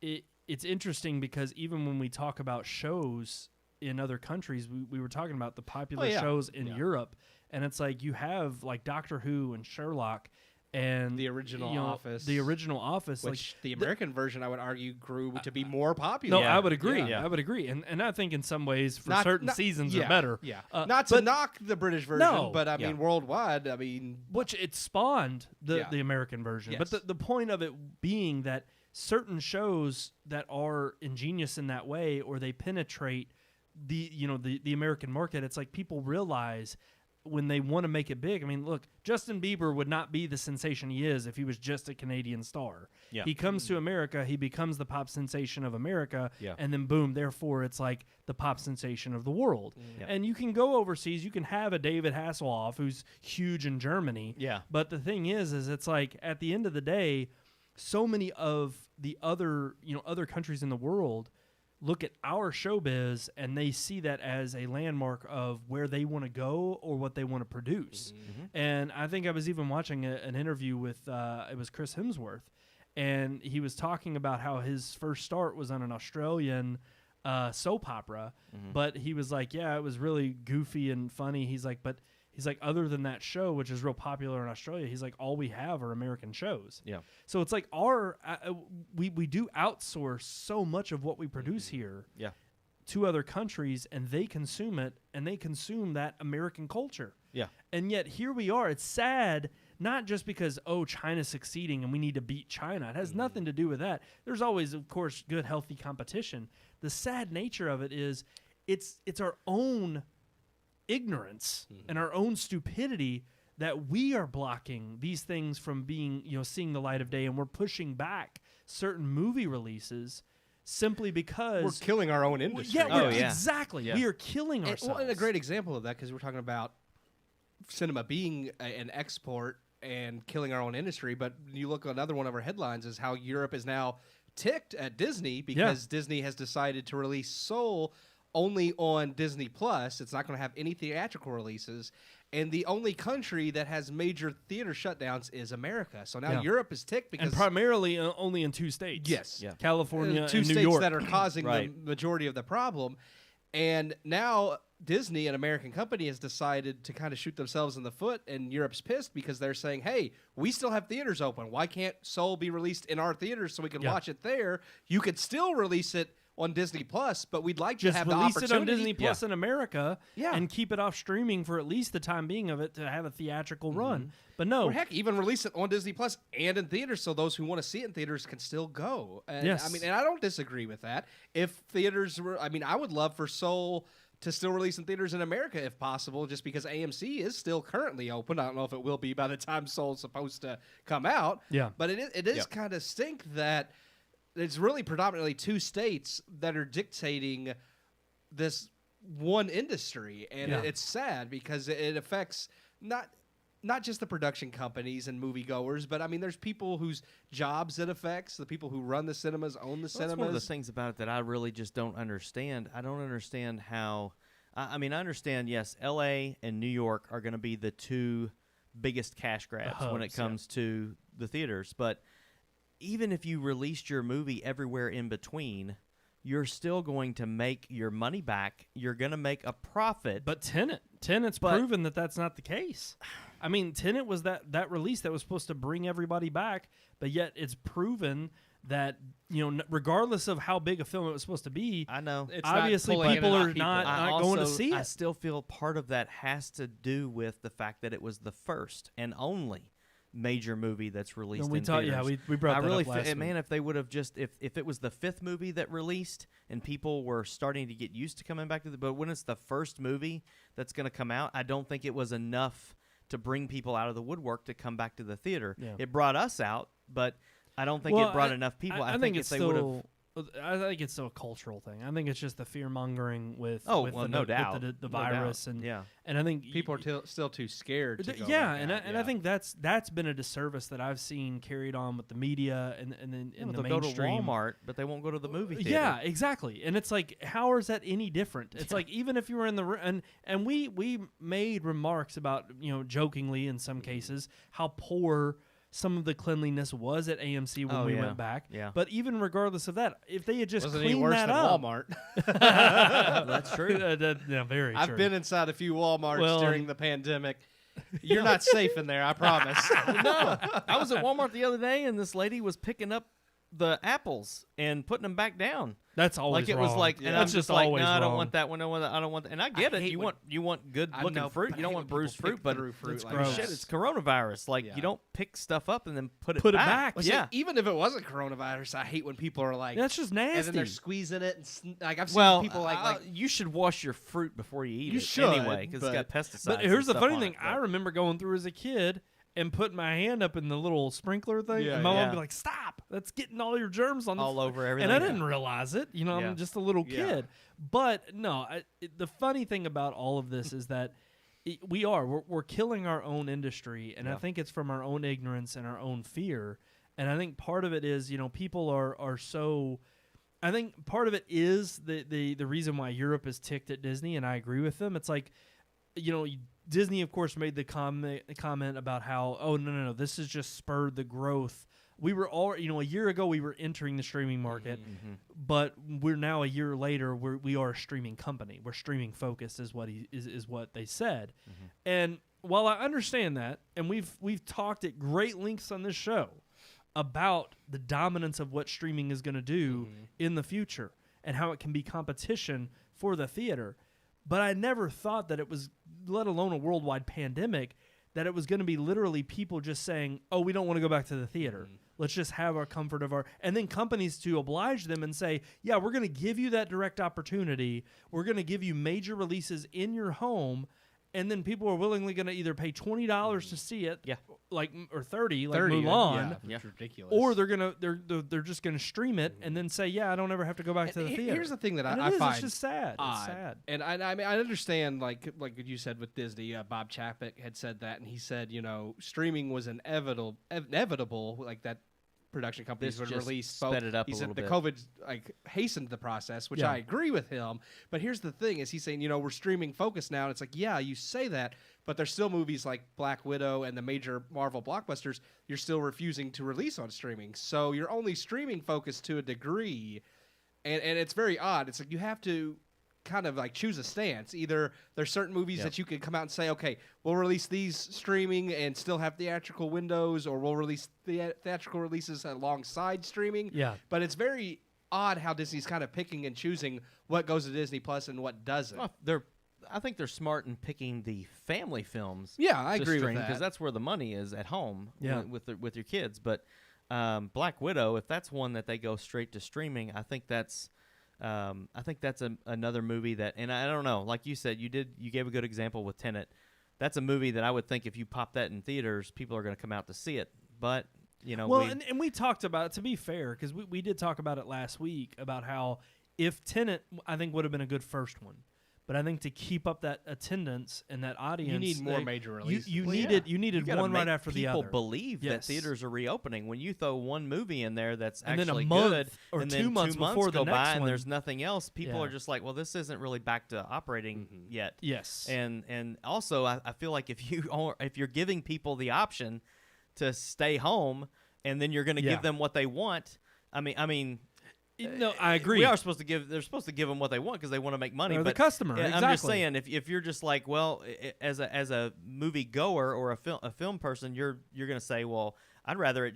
it's interesting because even when we talk about shows in other countries, we were talking about the popular shows in Europe, and it's like you have like Doctor Who and Sherlock and the original Office. The original Office, which like the American version, I would argue, grew to be more popular. No, I would agree. Yeah. I would agree, and I think in some ways for Not- certain not- seasons yeah, are better. Yeah, But not to knock the British version, No. but I mean worldwide. I mean, which it spawned the Yeah. American version. Yes. But the point of it being that certain shows that are ingenious in that way, or they penetrate the American market, it's like people realize when they want to make it big. I mean, look, Justin Bieber would not be the sensation he is if he was just a Canadian star. Yeah. He comes to America, he becomes the pop sensation of America, Yeah. and then boom, therefore it's like the pop sensation of the world. Yeah. And you can go overseas, you can have a David Hasselhoff who's huge in Germany. Yeah. But the thing is it's like at the end of the day, so many of the other countries in the world look at our showbiz and they see that as a landmark of where they want to go or what they want to produce. And I think I was even watching an interview with it was Chris Hemsworth, and he was talking about how his first start was on an Australian soap opera, but he was like, yeah, it was really goofy and funny. He's like, other than that show, which is real popular in Australia, he's like, all we have are American shows. Yeah. So it's like we do outsource so much of what we produce here Yeah. to other countries, and they consume it, and they consume that American culture. Yeah. And yet here we are. It's sad, not just because, China's succeeding and we need to beat China. It has nothing to do with that. There's always, of course, good, healthy competition. The sad nature of it is it's our own ignorance and our own stupidity that we are blocking these things from being, seeing the light of day, and we're pushing back certain movie releases simply because We're killing our own industry. Yeah, Oh, yeah. exactly. Yeah. We are killing And, ourselves. and a great example of that, because we're talking about cinema being an export and killing our own industry, but you look at another one of our headlines is how Europe is now ticked at Disney because Disney has decided to release Soul only on Disney Plus. It's not going to have any theatrical releases, and the only country that has major theater shutdowns is America. So now Europe is ticked because and primarily only in 2 states. Yes. Yeah. California two and New states York. that are causing Right. the majority of the problem. And now Disney, an American company, has decided to kind of shoot themselves in the foot, and Europe's pissed because they're saying, hey, we still have theaters open. Why can't Soul be released in our theaters so we can watch it there? You could still release it on Disney Plus, but we'd like Just to have the release opportunity. it on Disney Plus in America Yeah. and keep it off streaming for at least the time being of it to have a theatrical run. But no, Or heck, even release it on Disney Plus and in theaters, so those who want to see it in theaters can still go. And, Yes. I mean, and I don't disagree with that. If theaters were, I mean, I would love for Soul to still release in theaters in America if possible, just because AMC is still currently open. I don't know if it will be by the time Soul's supposed to come out. Yeah. But it is kind of stink that it's really predominantly 2 states that are dictating this one industry, and Yeah. it's sad because it affects not just the production companies and moviegoers, but I mean, there's people whose jobs it affects. The people who run the cinemas, own the Well, cinemas. that's one of the things about it that I really just don't understand. I don't understand how. I mean, I understand. Yes, L.A. and New York are going to be the 2 biggest cash grabs when it hubs, yeah. comes to the theaters. But even if you released your movie everywhere in between, you're still going to make your money back. You're going to make a profit. But Tenet's proven that that's not the case. I mean, Tenet was that release that was supposed to bring everybody back, but yet it's proven that, you know, regardless of how big a film it was supposed to be, I know. It's not obviously pulling in people enough are people. not going to see I it. still feel part of that has to do with the fact that it was the first and only major movie that's released And we in talked- theaters. yeah, we brought I that really up last week. man, if they would have just if it was the 5th movie that released and people were starting to get used to coming back to but when it's the first movie that's going to come out, I don't think it was enough to bring people out of the woodwork to come back to the theater. Yeah. It brought us out, but I don't think it brought enough people. I think if it's they would have still. I think it's still a cultural thing. I think it's just the fear mongering with Oh, with well, the, no with doubt. the No virus doubt. and Yeah. and I think People are still too scared to go yeah, back and out. I think that's been a disservice that I've seen carried on with the media and then in the they'll mainstream. go to Walmart, but they won't go to the movie theater. Yeah, exactly. And it's like, how is that any different? It's like, even if you were in the and we made remarks about, you know, jokingly in some cases, how poor some of the cleanliness was at AMC when we went back. Yeah. But even regardless of that, if they had just Wasn't any cleaned worse that than up, Walmart. That's true. yeah, very true. I've been inside a few Walmarts Well, during the pandemic. You're not safe in there, I promise. No, I was at Walmart the other day, and this lady was picking up the apples and putting them back down. That's always Like it was wrong. like, and I'm That's just like, always no, I don't wrong. want that one. No, I don't want that. And I get I it. hate You want good I looking know, fruit. but You don't I want hate when bruised people fruit, pick but through fruit it's like gross. shit, it's coronavirus. Like Yeah. you don't pick stuff up and then put it Put it back. back. Well, see, Yeah. even if it wasn't coronavirus, I hate when people are like, That's just nasty. and then they're squeezing it, and like I've seen Well, people like you should wash your fruit before you eat You it should, anyway, because it's got but- pesticides. But and here's the stuff funny on thing. it, I but- remember going through as a kid and putting my hand up in the little sprinkler thing. Yeah, and my mom yeah. would be like, stop. That's getting all your germs on the all over everything. And I didn't realize it. You know, Yeah. I'm just a little Yeah. kid. But no, the funny thing about all of this is that we're killing our own industry. And I Yeah. think it's from our own ignorance and our own fear. And I think part of it is, you know, people are so... I think part of it is the reason why Europe is ticked at Disney, and I agree with them. It's like, you know, Disney, of course, made the comment about how, oh, no, this has just spurred the growth. We were all, you know, a year ago we were entering the streaming market, but we're now a year later we are a streaming company. We're streaming focused is what is what they said. And while I understand that, and we've talked at great lengths on this show about the dominance of what streaming is going to do in the future and how it can be competition for the theater. But I never thought that it was, let alone a worldwide pandemic, that it was going to be literally people just saying, oh, we don't want to go back to the theater. Let's just have our comfort of our... And then companies to oblige them and say, yeah, we're going to give you that direct opportunity. We're going to give you major releases in your home. and then people are willingly going to either pay $20 to see it, Yeah. like or 30, like 30, Mulan, yeah, Yeah. it's ridiculous. or they're just going to stream it and then say, yeah, I don't ever have to go back to the theater. Here's the thing that And I it is, find it's just sad. odd. It's sad. And I mean, I understand, like you said with Disney, Bob Chapek had said that, and he said, streaming was inevitable, like that production companies This would just release. sped it up he a said little the bit. COVID hastened the process, which Yeah. I agree with him. But here's the thing: is he's saying, we're streaming focused now, and it's like, yeah, you say that, but there's still movies like Black Widow and the major Marvel blockbusters you're still refusing to release on streaming. So you're only streaming focused to a degree, and it's very odd. It's like you have to kind of like choose a stance. Either there's certain movies that you can come out and say, okay, we'll release these streaming and still have theatrical windows, or we'll release theatrical releases alongside streaming. Yeah. But it's very odd how Disney's kind of picking and choosing what goes to Disney Plus and what doesn't. Well, I think they're smart in picking the family films. Yeah, I agree with because that. that's where the money is at home. Yeah. with your kids. But Black Widow, if that's one that they go straight to streaming, I think that's another movie that, and I don't know, like you said, you gave a good example with Tenet. That's a movie that I would think if you pop that in theaters, people are going to come out to see it. But Well, and we talked about it, to be fair, because we did talk about it last week about how if Tenet, I think, would have been a good first one. But I think to keep up that attendance and that audience, You need more major releases. You Well, needed You gotta one right make after the other. People believe that Yes. theaters are reopening. When you throw one movie in there that's And then a actually month good, or and 2 then months 2 months before the go next by and one. there's nothing else, people Yeah. are just like, well, this isn't really back to operating yet. Yes. And also, I feel like if you're giving people the option to stay home, and then you're going to Yeah. give them what they want. I mean. No, I agree. They're supposed to give them what they want because they want to make money. They're the but customer, I'm just exactly. saying, if you're just like, well, as a movie goer or a film person, you're going to say, well, I'd rather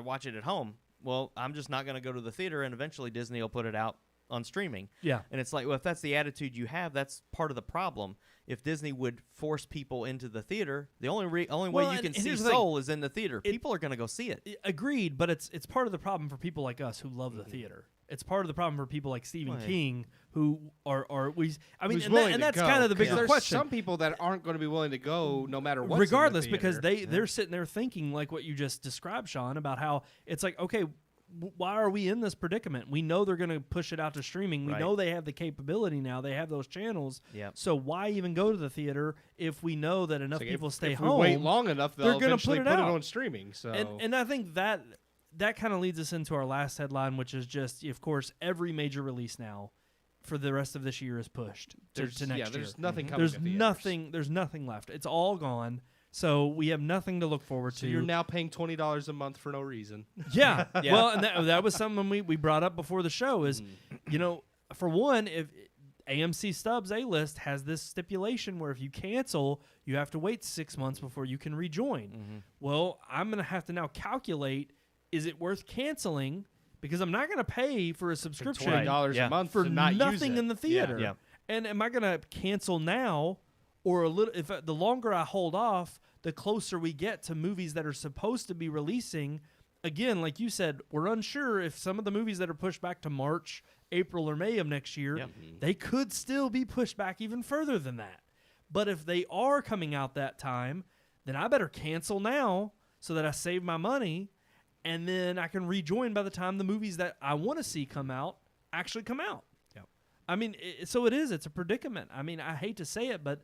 watch it at home. Well, I'm just not going to go to the theater, and eventually Disney will put it out on streaming. Yeah. And it's like, well, if that's the attitude you have, that's part of the problem. If Disney would force people into the theater, the only way Well, you and can see here's the thing. Soul is in the theater. People are going to go see it. Agreed, but it's part of the problem for people like us who love the theater. It's part of the problem for people like Stephen Right. King who are Who's and willing to that's go, kind of the 'cause bigger there's question. some people that aren't going to be willing to go no matter what. Regardless, because they're sitting there thinking like what you just described, Sean, about how it's like, okay, why are we in this predicament? We know they're going to push it out to streaming. We Right. know they have the capability now. They have those channels. Yep. So why even go to the theater if we know that enough people stay if home? we wait long enough, they're they'll gonna eventually put it put it out. on streaming. So And I think that kind of leads us into our last headline, which is just, of course, every major release now for the rest of this year is pushed to next year. there's nothing coming. There's to theaters. nothing. There's nothing left. It's all gone. So we have nothing to look forward So to. you're now paying $20 a month for no reason. Yeah. Yeah. Well, and that was something we brought up before the show is, for one, if AMC Stubs A-List has this stipulation where if you cancel, you have to wait 6 months before you can rejoin. Well, I'm going to have to now calculate, is it worth canceling? Because I'm not going to pay for a subscription $20 Yeah. a month for to not use nothing it. in the theater. Yeah. And am I going to cancel now, or a little? If the longer I hold off, the closer we get to movies that are supposed to be releasing. Again, like you said, we're unsure if some of the movies that are pushed back to March, April, or May of next year, Yep. they could still be pushed back even further than that. But if they are coming out that time, then I better cancel now so that I save my money, and then I can rejoin by the time the movies that I want to see come out actually come out. Yep. I mean, it's a predicament. I mean, I hate to say it, but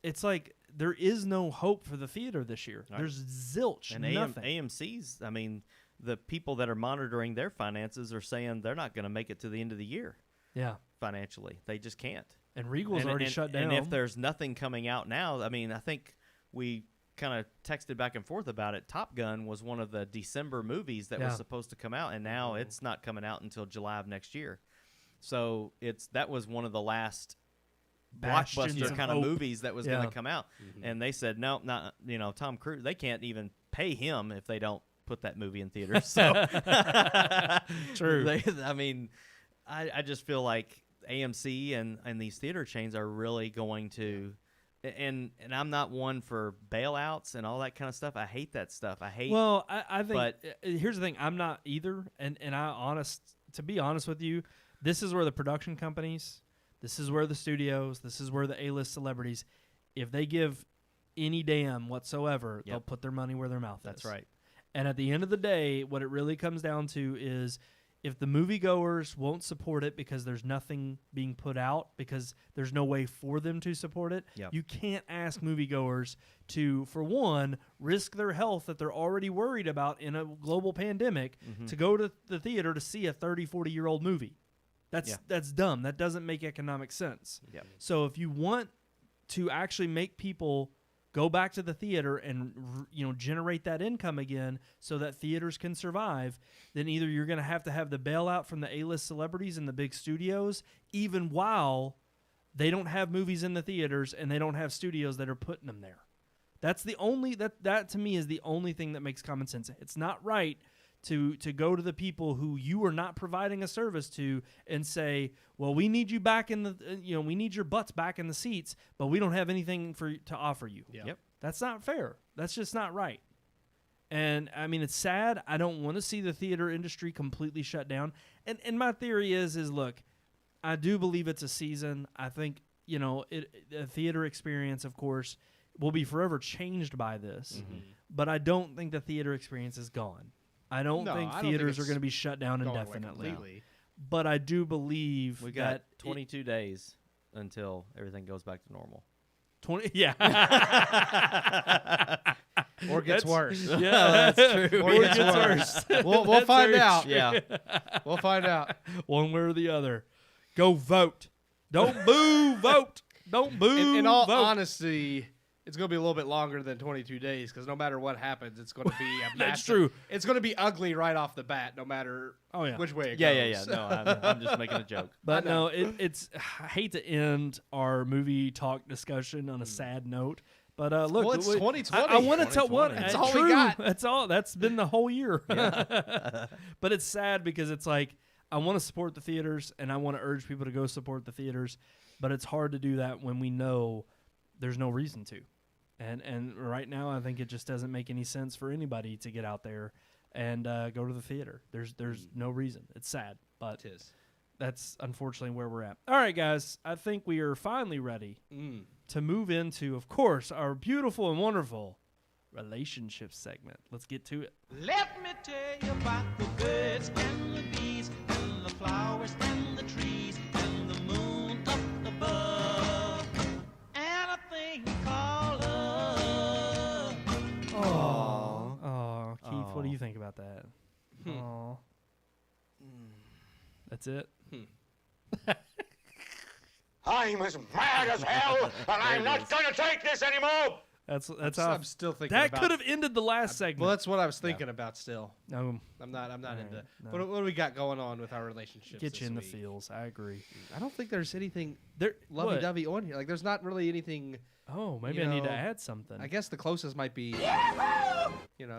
it's like there is no hope for the theater this year. Right. There's zilch, And nothing. AMC's, I mean, the people that are monitoring their finances are saying they're not going to make it to the end of the year Yeah. financially. They just can't. And Regal's already shut down. And if there's nothing coming out now, I mean, I think we kind of texted back and forth about it. Top Gun was one of the December movies that Yeah. was supposed to come out, and now it's not coming out until July of next year. So that was one of the last Bastions blockbuster of kind of hope. movies that was Yeah. going to come out, and they said no, not Tom Cruise. They can't even pay him if they don't put that movie in theaters. So True. I mean, I just feel like AMC and these theater chains are really going to. And I'm not one for bailouts and all that kind of stuff. I hate that stuff. I hate. Well, I think but- here's the thing. I'm not either. And to be honest with you, this is where the production companies, this is where the studios, this is where the A-list celebrities, if they give any damn whatsoever, they'll Yep. put their money where their mouth is. That's right. And at the end of the day, what it really comes down to is if the moviegoers won't support it because there's nothing being put out, because there's no way for them to support it, Yep. you can't ask moviegoers to, for one, risk their health that they're already worried about in a global pandemic to go to the theater to see a 30, 40-year-old movie. That's dumb. That doesn't make economic sense. Yep. So if you want to actually make people go back to the theater and generate that income again so that theaters can survive, then either you're going to have the bailout from the A-list celebrities and the big studios, even while they don't have movies in the theaters and they don't have studios that are putting them there. That's the only that to me is the only thing that makes common sense. It's not right to go to the people who you are not providing a service to and say, well, we need you back in the we need your butts back in the seats, but we don't have anything to offer you. Yeah. Yep. That's not fair. That's just not right. And I mean, it's sad. I don't want to see the theater industry completely shut down. And my theory is look, I do believe it's a season. I think, a theater experience, of course, will be forever changed by this. But I don't think the theater experience is gone. I don't think I don't theaters think are going to be shut down going away indefinitely. completely. But I do believe We got that 22 days until everything goes back to normal. 20 yeah. Or gets That's- worse. Yeah, that's true. Or gets worse. We'll That's find very out. Yeah. We'll find out. One way or the other. Go vote. Don't boo, vote. Don't boo, In all vote. honesty, it's going to be a little bit longer than 22 days because no matter what happens, it's going to be a That's massive- true. It's going to be ugly right off the bat, no matter Oh, yeah. which way it Yeah, goes. yeah. No, I'm just making a joke. But I know. no, it's. I hate to end our movie talk discussion on a sad note. But look, Well, it's 2020. I want to tell what 2020. That's all we true. got. That's all. That's been the whole year. But it's sad because it's like I want to support the theaters and I want to urge people to go support the theaters, but it's hard to do that when we know there's no reason to. And right now, I think it just doesn't make any sense for anybody to get out there and go to the theater. There's no reason. It's sad, but It is. that's unfortunately where we're at. All right, guys, I think we are finally ready to move into, of course, our beautiful and wonderful relationship segment. Let's get to it. Let me tell you about the birds and the bees and the flowers and the trees and the moon up above and a thing called love. Oh, Keith, what do you think about that? Oh, that's it. I'm as mad as hell, and I'm not going to take this anymore. That's I'm off. still thinking That about could have ended the last segment. Well, that's what I was thinking about still. No, I'm not into no. what do we got going on with our relationships get you this in the week? feels. I agree. I don't think there's anything There, lovey-dovey on here. Like, there's not really anything. Oh, maybe You I need to know, add something. I guess the closest might be, if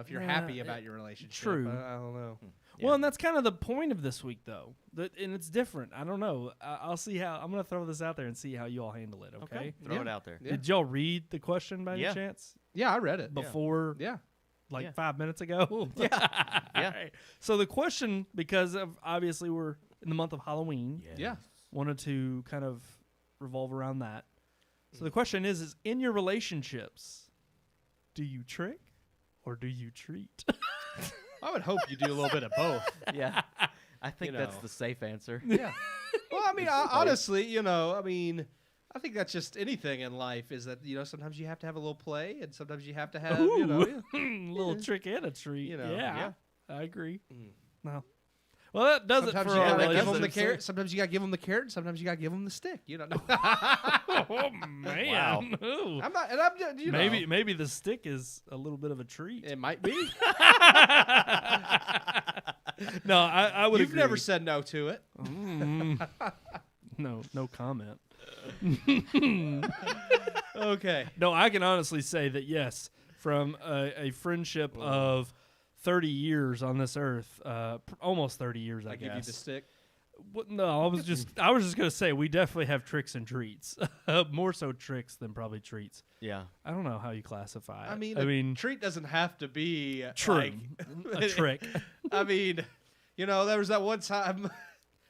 you're Yeah, happy about your relationship. true. I don't know. Well, and that's kind of the point of this week, though. And it's different. I don't know. I'll see how. I'm going to throw this out there and see how you all handle it. Okay. Throw Yeah. it out there. Yeah. Did y'all read the question by any Yeah. chance Yeah, I read it. before, Yeah. like Yeah. 5 minutes ago? Yeah. Alright. So the question, because of obviously we're in the month of Halloween, Yeah. wanted to kind of revolve around that. So the question is in your relationships, do you trick or do you treat? I would hope you do a little bit of both. Yeah. I think that's know. the safe answer. Yeah. Well, I mean, honestly, I think that's just anything in life is that, sometimes you have to have a little play and sometimes you have to have, Ooh. Little trick and a treat. You know, yeah, yeah. I agree. No. Well, that does sometimes it you for our gotta give them the relationships. carrot. Sometimes you got to give them the carrot. Sometimes you got to give them the stick. Oh man! Wow. Ooh. I'm not, and I'm, you know, Maybe the stick is a little bit of a treat. it might be. No, I would. You've agree. never said no to it. No comment. Okay. No, I can honestly say that yes, from a friendship of 30 years on this earth, almost 30 years, I I guess. give you the stick. No, I was just gonna say we definitely have tricks and treats. More so tricks than probably treats. Yeah. I don't know how you classify it. I mean, I a mean, treat doesn't have to be true, like- a trick. I mean, there was that one time,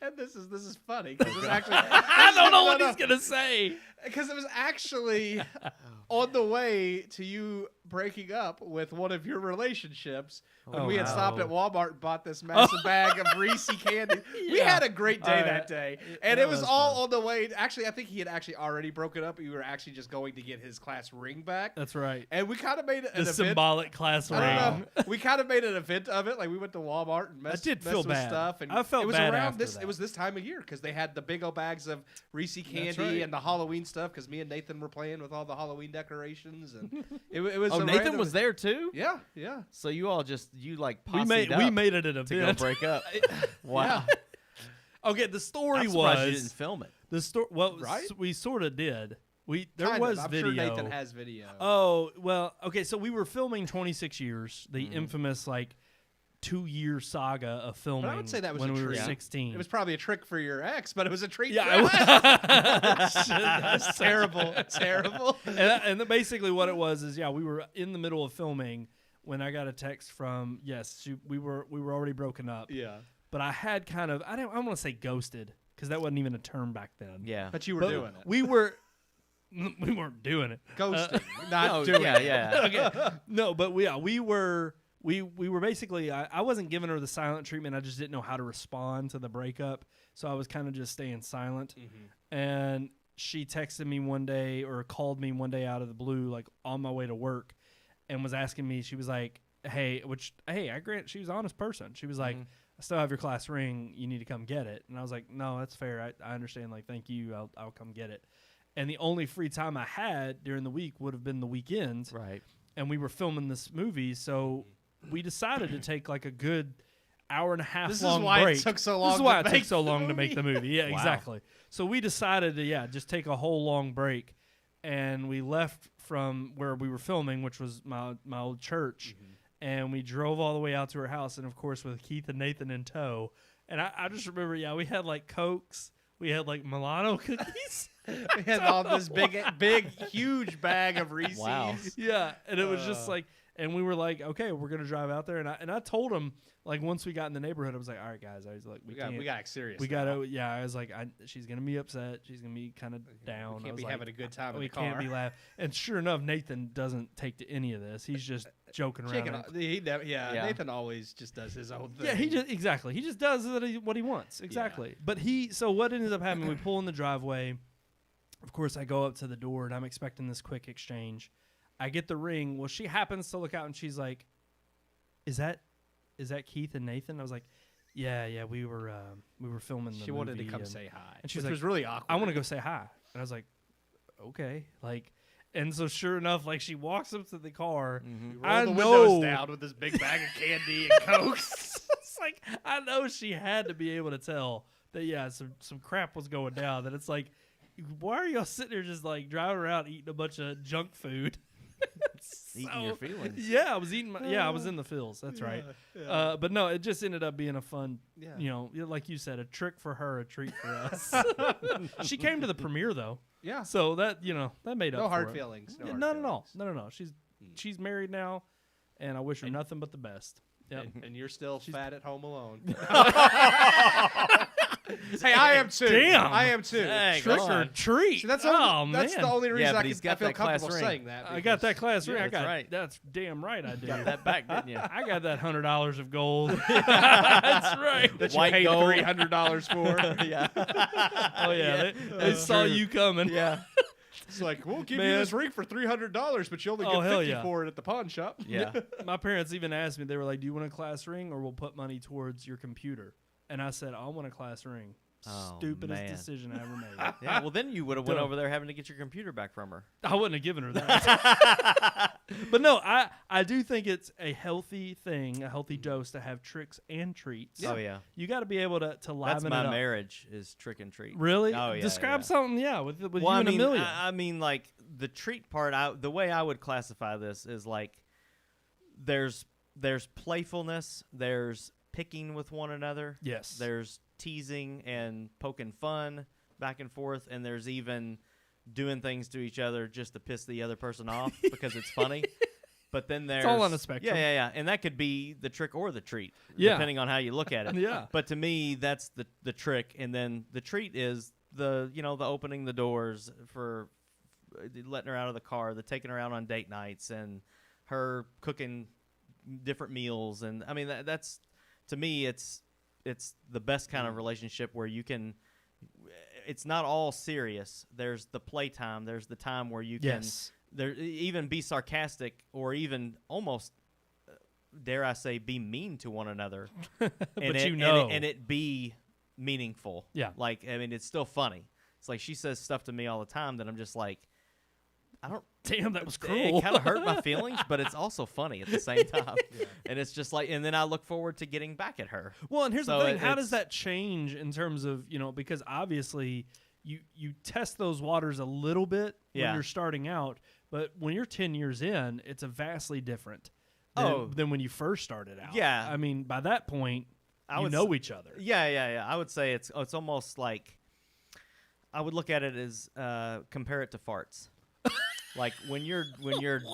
and this is funny because it's actually I don't know what he's gonna say. because it was actually on the way to you breaking up with one of your relationships when we had stopped at Walmart and bought this massive bag of Reese candy. We had a great day that day. And it was all on the way. Actually, I think he had actually already broken up. We were actually just going to get his class ring back. That's right. And we kind of made an The event. symbolic class ring. I don't know. We kind of made an event of it. Like we went to Walmart and messed with stuff. And I felt it was bad around after this. that. It was this time of year because they had the big old bags of Reese candy right. and the Halloween stuff. Because me and Nathan were playing with all the Halloween decorations, and it was. Oh, a Nathan random- was there too. Yeah, yeah. So you all just we posse made it an to go event. break up. Wow. Okay, the story I'm surprised you was didn't film it. the story. Well, Right? we sort of did. There Kind was of. I'm video. sure Nathan has video. Oh well, okay. So we were filming 26 years, the Mm-hmm. infamous 2-year saga of filming. But I would say that was when a we were treat. 16. It was probably a trick for your ex, but it was a treat. Yeah, for us. That's terrible. Terrible. and basically what it was is we were in the middle of filming when I got a text from we were already broken up. Yeah. But I had kind of I don't want to say ghosted because that wasn't even a term back then. Yeah. But you were But doing it. we weren't doing it. Ghosting, not No, doing it. yeah. Okay. No, but we were basically I wasn't giving her the silent treatment. I just didn't know how to respond to the breakup, so I was kind of just staying silent. And she texted me one day or called me one day out of the blue, on my way to work, and was asking me. She was like, "Hey, I grant she was an honest person. She was like, I still have your class ring. You need to come get it." And I was like, "No, that's fair. I understand. Thank you. I'll come get it." And the only free time I had during the week would have been the weekends. Right. And we were filming this movie, so we decided to take a good hour and a half This is long why break. it took so long This is why to it took make so the long to make the movie. Yeah, Wow. exactly. So we decided to just take a whole long break, and we left from where we were filming, which was my old church, and we drove all the way out to her house, and of course with Keith and Nathan in tow. And I just remember, we had Cokes, we had Milano cookies. We had all this big, huge bag of Reese's. Wow. Yeah, and it was just and we were like, okay, we're gonna drive out there, and I told him once we got in the neighborhood, I was like, all right, guys, I was like, we got act serious. we now. gotta, I was like, she's gonna be upset, she's gonna be kind of down. We I can't was be like, having a good time in we the car. can't be laughing. And sure enough, Nathan doesn't take to any of this. He's just joking around. Nathan always just does his own thing. Yeah, he just does what he wants. Exactly. But so what ended up happening? We pull in the driveway. Of course, I go up to the door and I'm expecting this quick exchange. I get the ring. Well, she happens to look out and she's like, "Is that Keith and Nathan?" I was like, "Yeah, we were filming the She wanted to movie come and- say hi, and she's which like, was really awkward. I want to go say hi." And I was like, "Okay." And so sure enough, she walks up to the car. Roll I the know. windows down with this big bag of candy and Cokes. It's I know she had to be able to tell that some crap was going down. That it's why are y'all sitting there just driving around eating a bunch of junk food? Eating your feelings. Yeah, I was eating. I was in the feels. That's right. But no, it just ended up being a fun. Like you said, a trick for her, a treat for us. She came to the premiere though. Yeah. So that that made up. No for hard it. feelings. Yeah, none at all. No. She's married now, and I wish her nothing but the best. Yep. And you're still fat at home alone. Hey, I am too. Damn. I am too. Dang, Trick go or on. treat. See, that's oh only, man. that's the only reason but I he's feel got that class comfortable ring. saying that. I got that because- class ring. Yeah, I that's got right. That's damn right. I did. Got that back, didn't you? I got that $100 of gold. That's right. that White you paid gold. $300 for. Yeah. Oh yeah, they saw you coming. Yeah. It's like, we'll give you Man. this ring for $300, but you only Oh, get hell 50 yeah. for it at the pawn shop. Yeah. My parents even asked me. They were like, "Do you want a class ring, or we'll put money towards your computer?" And I said, "I want a class ring." Oh, Stupidest man. decision I ever made. Yeah. Well, then you would have went Dumb. over there having to get your computer back from her. I wouldn't have given her that. But no, I do think it's a healthy thing, a healthy dose to have tricks and treats. Oh yeah. You got to be able to That's liven my it up. marriage is trick and treat. Really? Oh yeah. Describe yeah. something, with Well, you I and mean, Amelia. I mean, the treat part. The way I would classify this is there's playfulness, there's picking with one another, Yes. there's teasing and poking fun back and forth, and there's even doing things to each other just to piss the other person off because it's funny. But then there's all on a spectrum. Yeah, and that could be the trick or the treat, Yeah. depending on how you look at it. Yeah. But to me, that's the trick, and then the treat is the opening the doors for letting her out of the car, the taking her out on date nights, and her cooking different meals. And I mean, that's to me, it's the best kind of relationship where you can. It's not all serious. There's the playtime. There's the time where you can even be sarcastic or even almost, dare I say, be mean to one another. But and it be meaningful. Yeah. Like, I mean, it's still funny. It's like she says stuff to me all the time that I'm just like, I don't. Damn, that was cruel. It kind of hurt my feelings, but it's also funny at the same time. And it's just like, and then I look forward to getting back at her. Well, and here's So the thing: how it's- does that change in terms of because obviously you test those waters a little bit when Yeah. you're starting out, but when you're 10 years in, it's a vastly different than when you first started out. Yeah. I mean, by that point, I you would know each other. Yeah. I would say it's almost like I would look at it as compare it to farts. Like when you're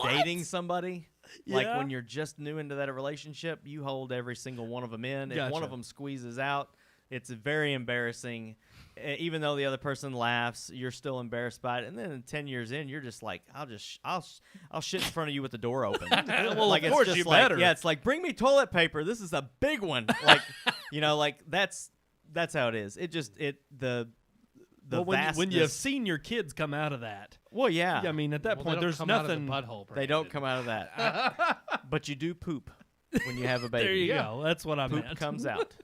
dating somebody, like Yeah. when you're just new into that relationship, you hold every single one of them in. If one Gotcha. of them squeezes out, it's very embarrassing. Even though the other person laughs, you're still embarrassed by it. And then 10 years in, you're just like, I'll shit in front of you with the door open. Well, like, of it's course just you like, better. Yeah, it's like, bring me toilet paper. This is a big one. Like, like that's how it is. Well, when you have vastness- seen your kids come out of that, Well, yeah. I mean, at that Well, point, they don't there's come out of the nothing. butthole. They don't come out of that. But you do poop when you have a baby. There you go. That's what I Poop meant. comes out.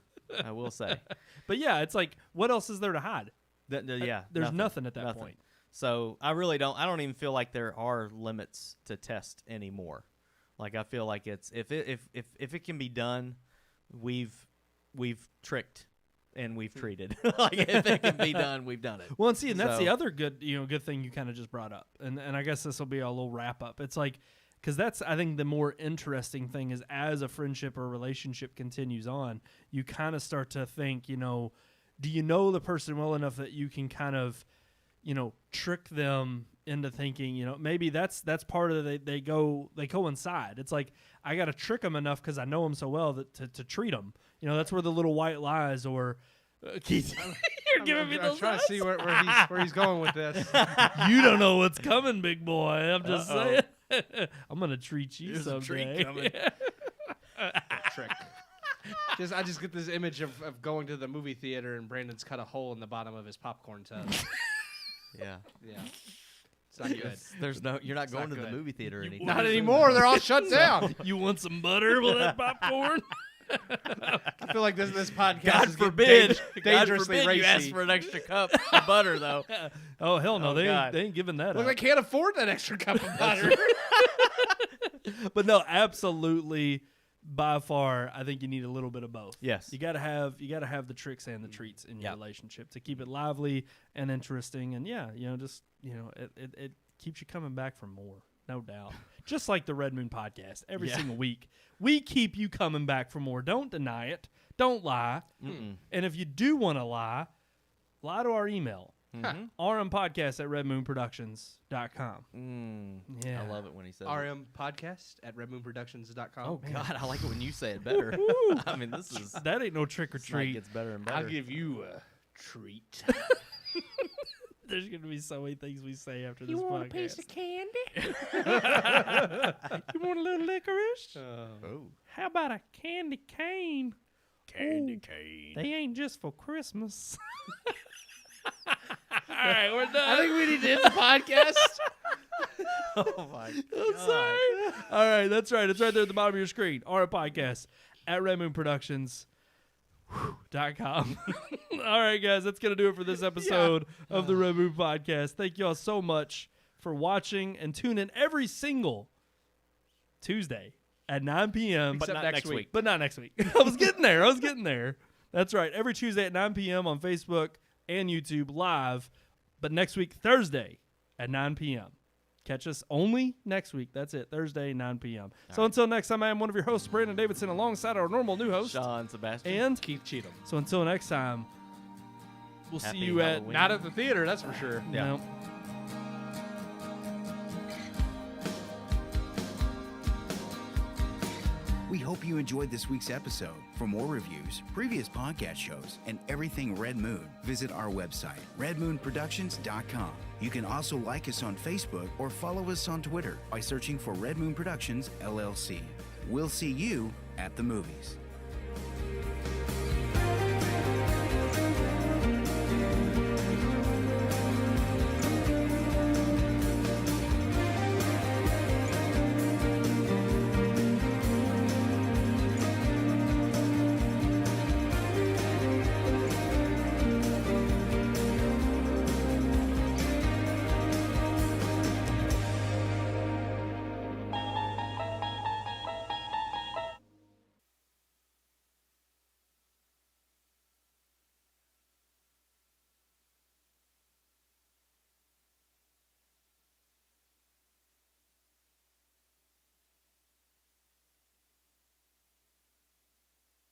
I will say. But yeah, it's like, what else is there to hide? Yeah. There's nothing at that point. So I really don't. I don't even feel like there are limits to test anymore. Like I feel like it's if it can be done, we've tricked and we've treated. Like if it can be done, we've done it. Well, and see, and that's the So- other good thing you kind of just brought up, and I guess this will be a little wrap up. It's like, because that's, I think, the more interesting thing is as a friendship or relationship continues on, you kind of start to think, do you know the person well enough that you can kind of, trick them into thinking, maybe that's part of they coincide. It's like, I got to trick them enough because I know them so well that to treat them. That's where the little white lies or Keith, you're giving me I'm those trying to eyes. see where he's going with this. You don't know what's coming, big boy. I'm just Uh-oh. saying. I'm gonna treat you There's a someday. treat coming. Trick. I just get this image of going to the movie theater and Brandon's cut a hole in the bottom of his popcorn tub. Yeah. Yeah. It's not good. There's no. You're not going not to the good. movie theater anytime. Not anymore. They're all shut down. You want some butter with that popcorn? I feel like this podcast God is forbid. getting God dangerously forbid you ask racy. for an extra cup of butter, though. Oh hell no, Oh, they God. ain't giving that Look, up. I can't afford that extra cup of butter. But no, absolutely. By far, I think you need a little bit of both. Yes. You gotta have the tricks and the treats in your relationship to keep it lively and interesting. And it keeps you coming back for more, no doubt. Just like the Red Moon podcast, every single week, we keep you coming back for more. Don't deny it. Don't lie. And if you do want to lie to our email. RMPodcast@redmoonproductions.com. Yeah. I love it when he says RMPodcast@redmoonproductions.com. Oh, God. I like it when you say it better. I mean, this is. That ain't no trick or This night treat. gets better and better. I'll give you a treat. There's going to be so many things we say after this podcast. candy? You want a little licorice? Oh. How about a candy cane? Candy Ooh, cane. They ain't just for Christmas. All right, we're done. I think we need to end the podcast. Oh, my God. I'm sorry. All right, that's right. It's right there at the bottom of your screen. Our podcast at RedMoonProductions.com. All right, guys, that's going to do it for this episode of the Red Moon Podcast. Thank you all so much for watching and tune in every single Tuesday at 9 p.m. But not next week. But not next week. I was getting there. That's right. Every Tuesday at 9 p.m. on Facebook and YouTube live. But next week, Thursday at 9 p.m. Catch us only next week. That's it. Thursday, 9 p.m. So until next time, I am one of your hosts, Brandon Davidson, alongside our normal new host, Sean Sebastian. and Keith Cheatham. so until next time, we'll Happy see you Halloween. Not at the theater, that's for sure. at... Yeah. No. We hope hope you enjoyed this week's episode. For more reviews, previous podcast shows, and everything Red Moon, visit our website, redmoonproductions.com. You can also like us on Facebook or follow us on Twitter by searching for Red Moon Productions, LLC. We'll see you at the movies.